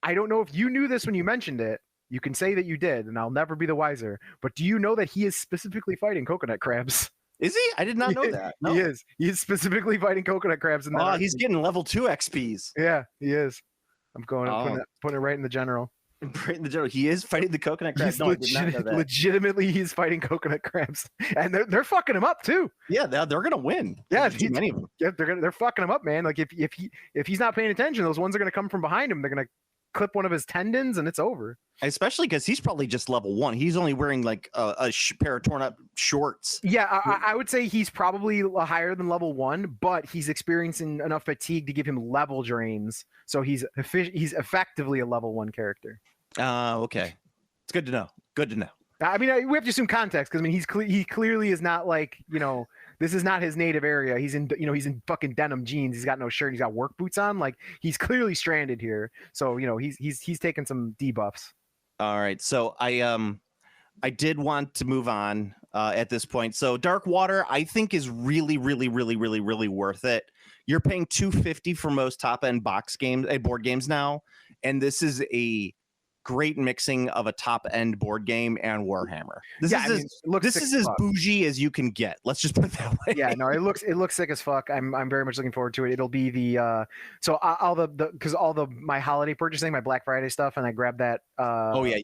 I don't know if you knew this when you mentioned it. You can say that you did, and I'll never be the wiser. But do you know that he is specifically fighting coconut crabs? Is he? I did not know that. No. He is. He's specifically fighting coconut crabs in that. Oh, he's getting level 2 XPs. Yeah, he is. I'm going putting it right in the general. Brayden the General, he is fighting the coconut crabs. He's No, I did not know that. legitimately he's fighting coconut crabs, and they're fucking him up too. Yeah, they're gonna win. Yeah, There's too many of them. Yeah, they're fucking him up, man. Like if he's not paying attention, those ones are gonna come from behind him. They're gonna clip one of his tendons, and it's over. Especially because he's probably just level 1. He's only wearing like a pair of torn up shorts. Yeah, I would say he's probably higher than level 1, but he's experiencing enough fatigue to give him level drains. So he's effectively a level 1 character. Okay, it's good to know. Good to know. I mean, we have to assume context because I mean, he clearly is not like, you know, this is not his native area. He's in, you know, he's in fucking denim jeans. He's got no shirt. He's got work boots on. Like he's clearly stranded here. So you know, he's taking some debuffs. All right, so I did want to move on at this point. So Darkwater, I think, is really worth it. You're paying $250 for most top end board games now, and this is a great mixing of a top end board game and Warhammer. This is as bougie as you can get. Let's just put it that way. Yeah, no, it looks sick as fuck. I'm very much looking forward to it. It'll be the so all the my holiday purchasing, my Black Friday stuff, and I grabbed that. Oh yeah,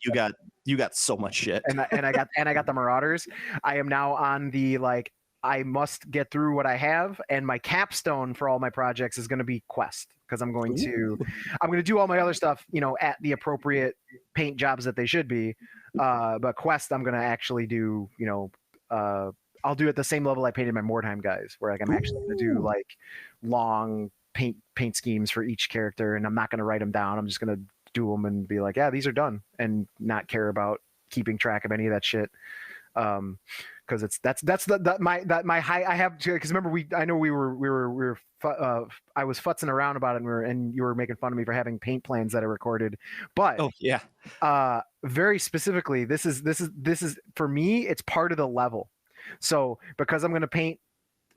you got so much shit. And I got the Marauders. I am now on the like I must get through what I have, and my capstone for all my projects is going to be Quest because I'm going to do all my other stuff, you know, at the appropriate paint jobs that they should be. But Quest, I'm going to actually do, you know, I'll do it the same level I painted my Mordheim guys, where like I'm actually going to do like long paint schemes for each character, and I'm not going to write them down. I'm just going to do them and be like, yeah, these are done, and not care about keeping track of any of that shit. Because that's my high I have to, because remember I was futzing around about it, and you were making fun of me for having paint plans that are recorded, but very specifically this is for me, it's part of the level. So because I'm going to paint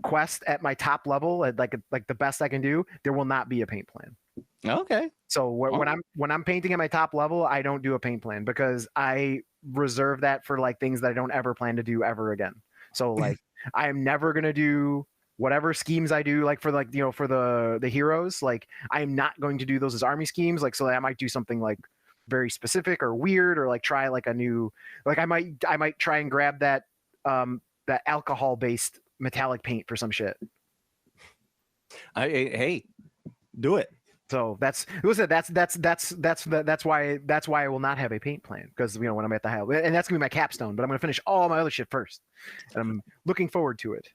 Quest at my top level at like the best I can do, there will not be a paint plan. Okay. So when I'm painting at my top level, I don't do a paint plan because I reserve that for like things that I don't ever plan to do ever again. So like I am never going to do whatever schemes I do, like for like, you know, for the heroes, like I am not going to do those as army schemes. Like, so I might do something like very specific or weird, or like try like a new, like I might try and grab that that alcohol based metallic paint for some shit. Hey, do it. So that's why I will not have a paint plan, because you know when I'm at the high, and that's gonna be my capstone. But I'm gonna finish all my other shit first, and I'm looking forward to it.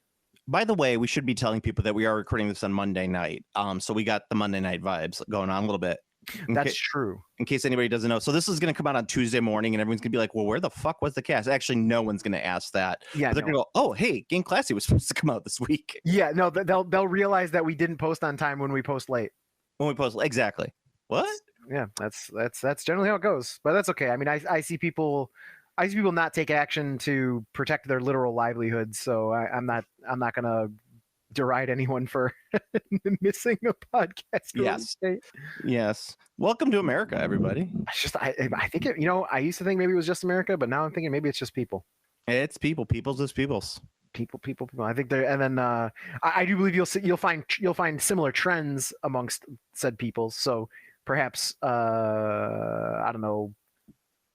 By the way, we should be telling people that we are recording this on Monday night. So we got the Monday night vibes going on a little bit. That's true. In case anybody doesn't know, so this is going to come out on Tuesday morning, and everyone's going to be like, "Well, where the fuck was the cast?" Actually, no one's going to ask that. Yeah, but they're going to go, "Oh, hey, Game Classy was supposed to come out this week." Yeah, no, they'll realize that we didn't post on time when we post late. Exactly. What? Yeah, that's generally how it goes. But that's okay. I mean, I see people not take action to protect their literal livelihoods. So I'm not gonna deride anyone for missing a podcast. Yes. Welcome to America, everybody. It's just I think it, you know, I used to think maybe it was just America, but now I'm thinking maybe it's just people. It's people. People's is people's. People. I think they're, and then I do believe you'll find similar trends amongst said peoples. So perhaps I don't know,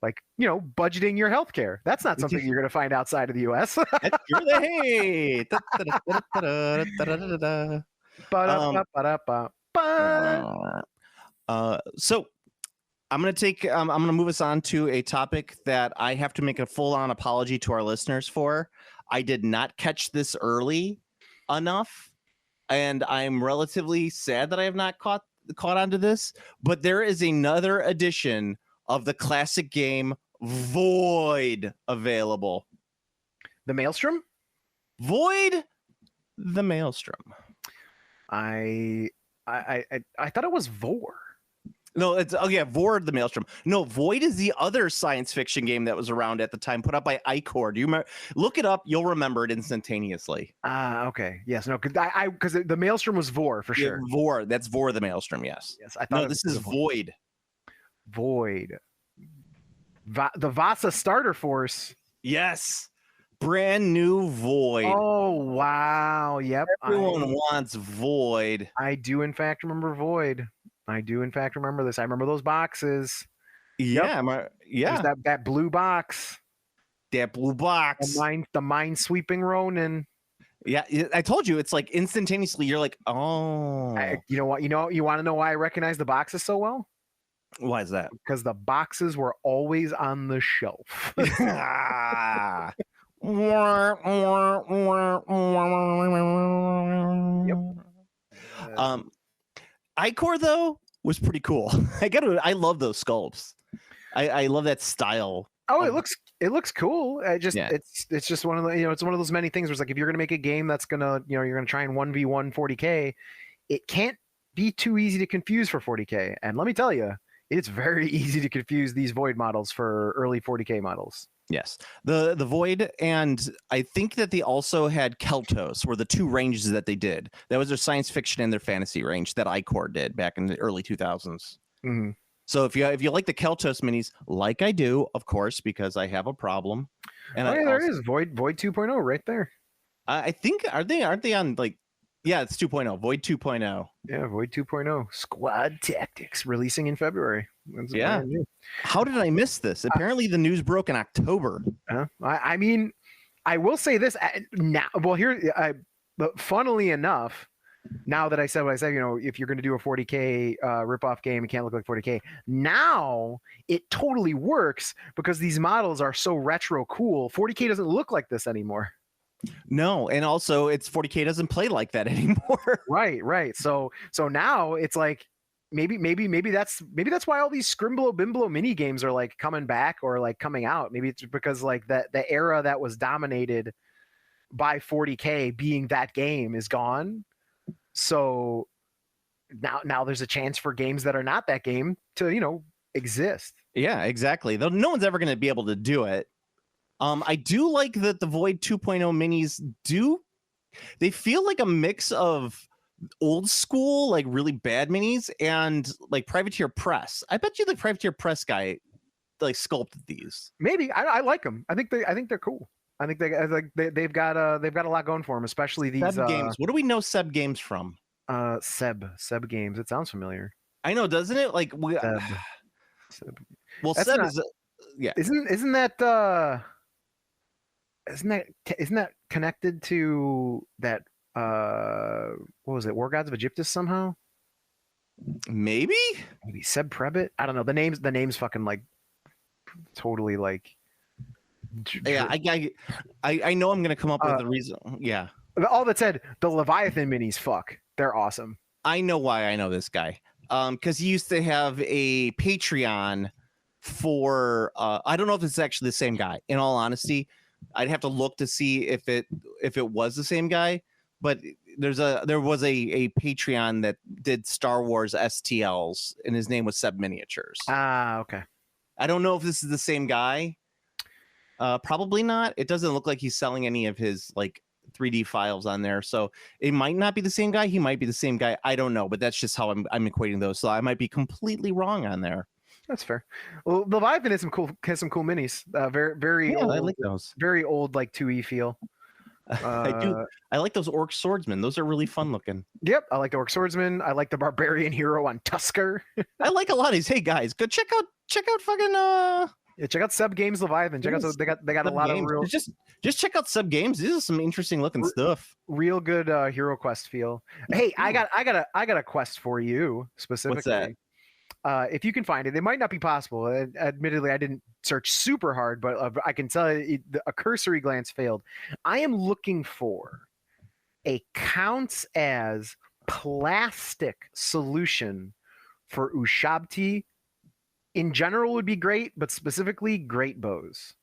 like, you know, budgeting your healthcare. That's not something you're going to find outside of the U.S. That's true. Hey. So I'm gonna move us on to a topic that I have to make a full-on apology to our listeners for. I did not catch this early enough, and I'm relatively sad that I have not caught onto this. But there is another edition of the classic game Void available. The Maelstrom? Void the Maelstrom. I thought it was Vor. No, it's Void the Maelstrom. No, Void is the other science fiction game that was around at the time, put out by Icor. Do you remember? Look it up, you'll remember it instantaneously. Okay. Yes, no, because the Maelstrom was Vor for sure. Yeah, Vor, that's Vor the Maelstrom, yes. Yes, I thought. No, this is Void. Void. The Vasa starter force. Yes. Brand new Void. Oh wow. Yep. Everyone wants Void. I do in fact remember Void. I do in fact remember this. I remember those boxes. Yeah, There's that blue box. that blue box. The mind sweeping Ronin. Yeah, I told you it's like instantaneously. You're like, oh, You know what? You want to know why I recognize the boxes so well? why is that? Because the boxes were always on the shelf. Ichor though was pretty cool. I love those sculpts. I love that style. Oh, it looks cool. It's just one of the it's one of those many things where it's like if you're gonna make a game that's gonna you're gonna try and 1v1 40K, it can't be too easy to confuse for 40K. And let me tell you, it's very easy to confuse these Void models for early 40K models. Yes, the Void, and I think that they also had Keltos were the two ranges that they did. That was their science fiction and their fantasy range that Ichor did back in the early 2000s. Mm-hmm. So if you like the Keltos minis, like I do, of course, because I have a problem. And there is Void 2.0 right there. I think aren't they on like it's 2.0 Void 2.0. Yeah, Void 2.0 Squad Tactics releasing in February. Yeah. How did I miss this? Apparently the news broke in October. I mean, I will say this now. Well, but funnily enough, now that I said what I said, if you're going to do a 40K ripoff game, it can't look like 40K. Now it totally works because these models are so retro cool. 40K doesn't look like this anymore. No, and also it's 40K doesn't play like that anymore. Right. So now it's like maybe that's why all these Scrimblow Bimblow mini games are like coming back or like coming out. Maybe it's because like the era that was dominated by 40K being that game is gone. So now there's a chance for games that are not that game to exist. Yeah, exactly. Though no one's ever going to be able to do it. I do like that the Void 2.0 minis they feel like a mix of old school, like really bad minis and like Privateer Press. I bet you the Privateer Press guy like sculpted these. Maybe I like them. I think they're cool. I think they've got a lot going for them, especially these Seb games. What do we know Seb games from? Seb games. It sounds familiar. I know, doesn't it? Like Seb. Well, That's Seb not, is yeah. Isn't that connected to that what was it? War Gods of Egyptus somehow? Maybe Seb Prebit? I don't know. The names fucking like totally like yeah, I know I'm gonna come up with a reason. Yeah. All that said, the Leviathan minis, fuck. They're awesome. I know why I know this guy. Because he used to have a Patreon for I don't know if it's actually the same guy. In all honesty, I'd have to look to see if it was the same guy. But there was a Patreon that did Star Wars STLs, and his name was Seb Miniatures. Okay. I don't know if this is the same guy. Probably not. It doesn't look like he's selling any of his like 3D files on there, so it might not be the same guy. He might be the same guy. I don't know, but that's just how I'm equating those. So I might be completely wrong on there. That's fair. Well, the Leviathan has some cool minis. Very old, I like those. Very old, like 2E feel. I do. I like those Orc Swordsmen. Those are really fun looking. Yep, I like the Orc Swordsman. I like the Barbarian Hero on Tusker. I like a lot of these. Hey guys, go check out fucking Yeah, check out Sub Games Leviathan. Check out they got a lot of real. Just check out Sub Games. This is some interesting looking stuff. Real good Hero Quest feel. Hey, I got a quest for you specifically. What's that? If you can find it, it might not be possible. Admittedly, I didn't search super hard, but I can tell you a cursory glance failed. I am looking for a counts as plastic solution for Ushabti. In general would be great, but specifically great bows.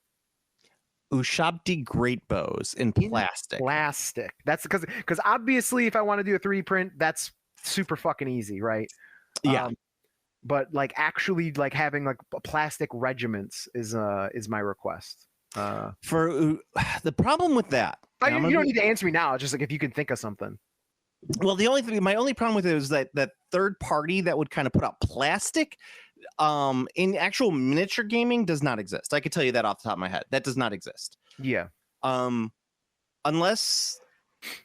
Ushabti great bows in plastic. Plastic. That's because obviously if I want to do a 3D print, that's super fucking easy, right? Yeah. But like actually like having like plastic regiments is my request. For the problem with that, you don't need to answer me now. Just like if you can think of something. Well, my only problem with it is that third party that would kind of put out plastic in actual miniature gaming does not exist. I could tell you that off the top of my head. That does not exist. Yeah. Unless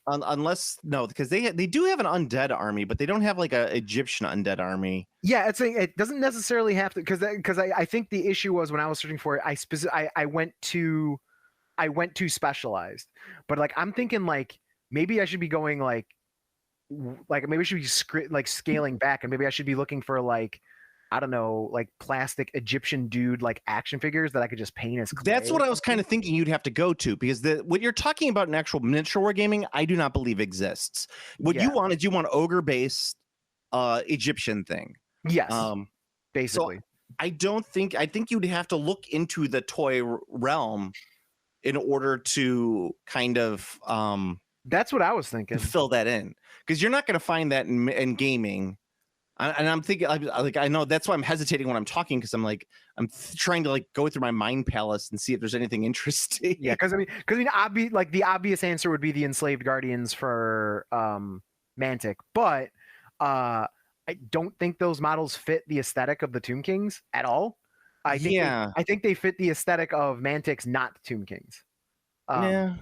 Unless no, because they do have an undead army, but they don't have like a Egyptian undead army. Yeah, it doesn't necessarily have to, because I think the issue was when I was searching for it, I went too specialized, but like I'm thinking like maybe I should be going like maybe I should be scaling back, and maybe I should be looking for like, I don't know, like plastic Egyptian dude like action figures that I could just paint as clay. That's what I was kind of thinking you'd have to go to, because what you're talking about in actual miniature wargaming, I do not believe exists. What you want is ogre based Egyptian thing. Yes. Basically. So I think you'd have to look into the toy realm in order to kind of that's what I was thinking. Fill that in, because you're not going to find that in gaming. And I'm thinking, like, I know that's why I'm hesitating when I'm talking, because I'm trying to like go through my mind palace and see if there's anything interesting. Yeah, because the obvious answer would be the enslaved guardians for Mantic, but I don't think those models fit the aesthetic of the Tomb Kings at all. I think they fit the aesthetic of Mantic's not Tomb Kings. Yeah.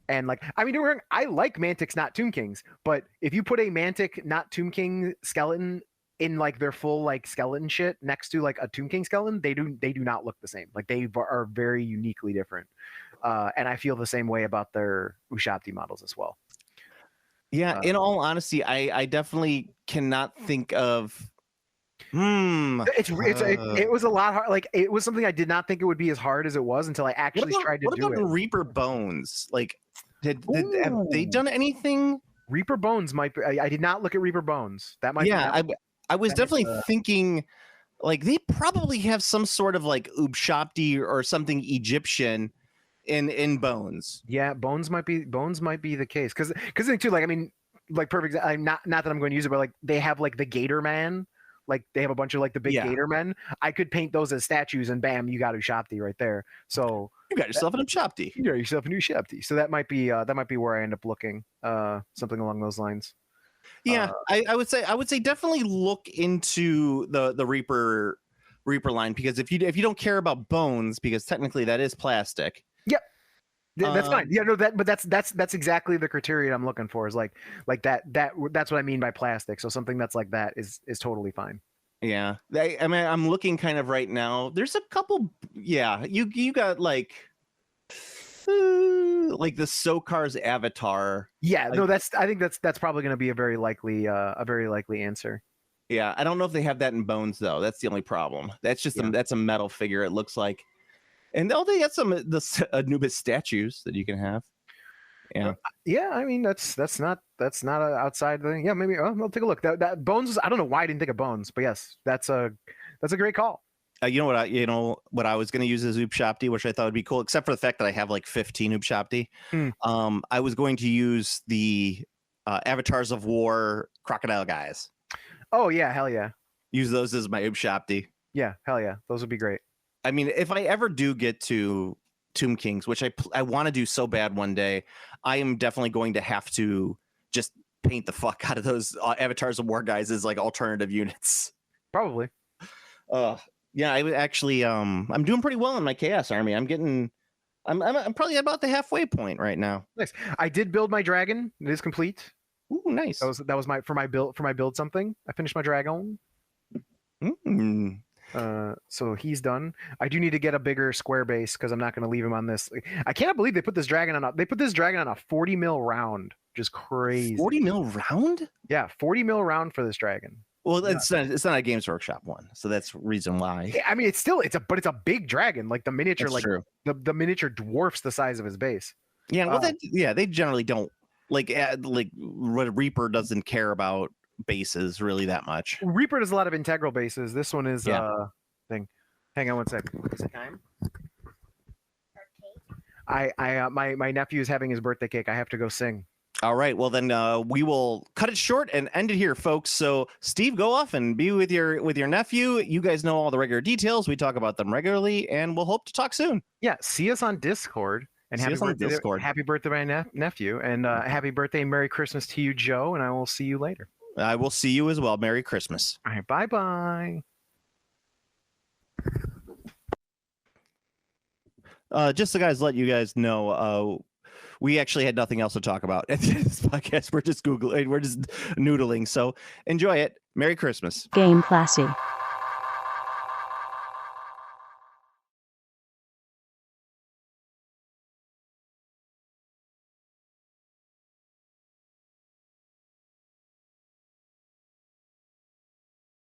And like, I mean, I like Mantic's not Tomb Kings, but if you put a Mantic not Tomb King skeleton in like their full like skeleton shit next to like a Tomb King skeleton, they do not look the same. Like they are very uniquely different. And I feel the same way about their Ushabti models as well. Yeah, in all honesty, I definitely cannot think of. It was a lot hard. Like it was something I did not think it would be as hard as it was until I actually tried to do it. What about Reaper Bones? Like, have they done anything? Reaper Bones might be. I did not look at Reaper Bones. That might. Yeah, I was definitely thinking, like they probably have some sort of like Ushabti or something Egyptian in Bones. Yeah, Bones might be the case, because too, like, I mean, like perfect. Not that I'm going to use it, but like they have like the Gator Man. Like they have a bunch of like the big gator men. I could paint those as statues, and bam, you got Ushabti right there. So you got yourself an Ushabti. You got yourself a new Ushabti. So that might be where I end up looking, something along those lines. Yeah, I would say definitely look into the Reaper line, because if you don't care about bones, because technically that is plastic. Yep. That's fine. Yeah, no, but that's exactly the criteria I'm looking for, is like that's what I mean by plastic. So something that's like that is totally fine. Yeah. I mean, I'm looking kind of right now. There's a couple. Yeah, you got like the Sokar's avatar. Yeah, no, I think that's probably going to be a very likely answer. Yeah, I don't know if they have that in Bones though. That's the only problem. That's just that's a metal figure, it looks like. And they got some the Anubis statues that you can have. Yeah. Yeah, I mean that's not an outside thing. Yeah, maybe I'll take a look. That Bones, I don't know why I didn't think of Bones, but yes, that's a great call. You know what I was going to use as Ushabti, which I thought would be cool, except for the fact that I have like 15 Ushabti. I was going to use the Avatars of War crocodile guys. Oh yeah, hell yeah. Use those as my Ushabti. Yeah, hell yeah. Those would be great. I mean, if I ever do get to Tomb Kings, which I want to do so bad one day, I am definitely going to have to just paint the fuck out of those Avatars of War guys as like alternative units. Probably. Yeah, I would actually. I'm doing pretty well in my Chaos Army. I'm probably about the halfway point right now. Nice. I did build my dragon. It is complete. Ooh, nice. That was my build something. I finished my dragon. So he's done. I do need to get a bigger square base, because I'm not going to leave him on this. I can't believe they put this dragon on a 40 mil round. Just crazy. 40 mil round? Yeah, 40 mil round for this dragon. Well, it's not a Games Workshop one, so that's the reason why. I mean, it's a big dragon. Like the miniature, that's true. The miniature dwarfs the size of his base. Yeah, well, they generally don't like Reaper doesn't care about bases really that much. Reaper does a lot of integral bases. This one is thing. Hang on one second. Is it time? My nephew is having his birthday cake. I have to go sing. All right. Well, then we will cut it short and end it here, folks. So, Steve, go off and be with your nephew. You guys know all the regular details. We talk about them regularly, and we'll hope to talk soon. Yeah. See us on Discord. And happy birthday, my nephew, and happy birthday and Merry Christmas to you, Joe. And I will see you later. I will see you as well. Merry Christmas. All right. Bye-bye. Just so guys, let you guys know, we actually had nothing else to talk about at the end of this podcast. We're just noodling. So enjoy it. Merry Christmas. Game Classy.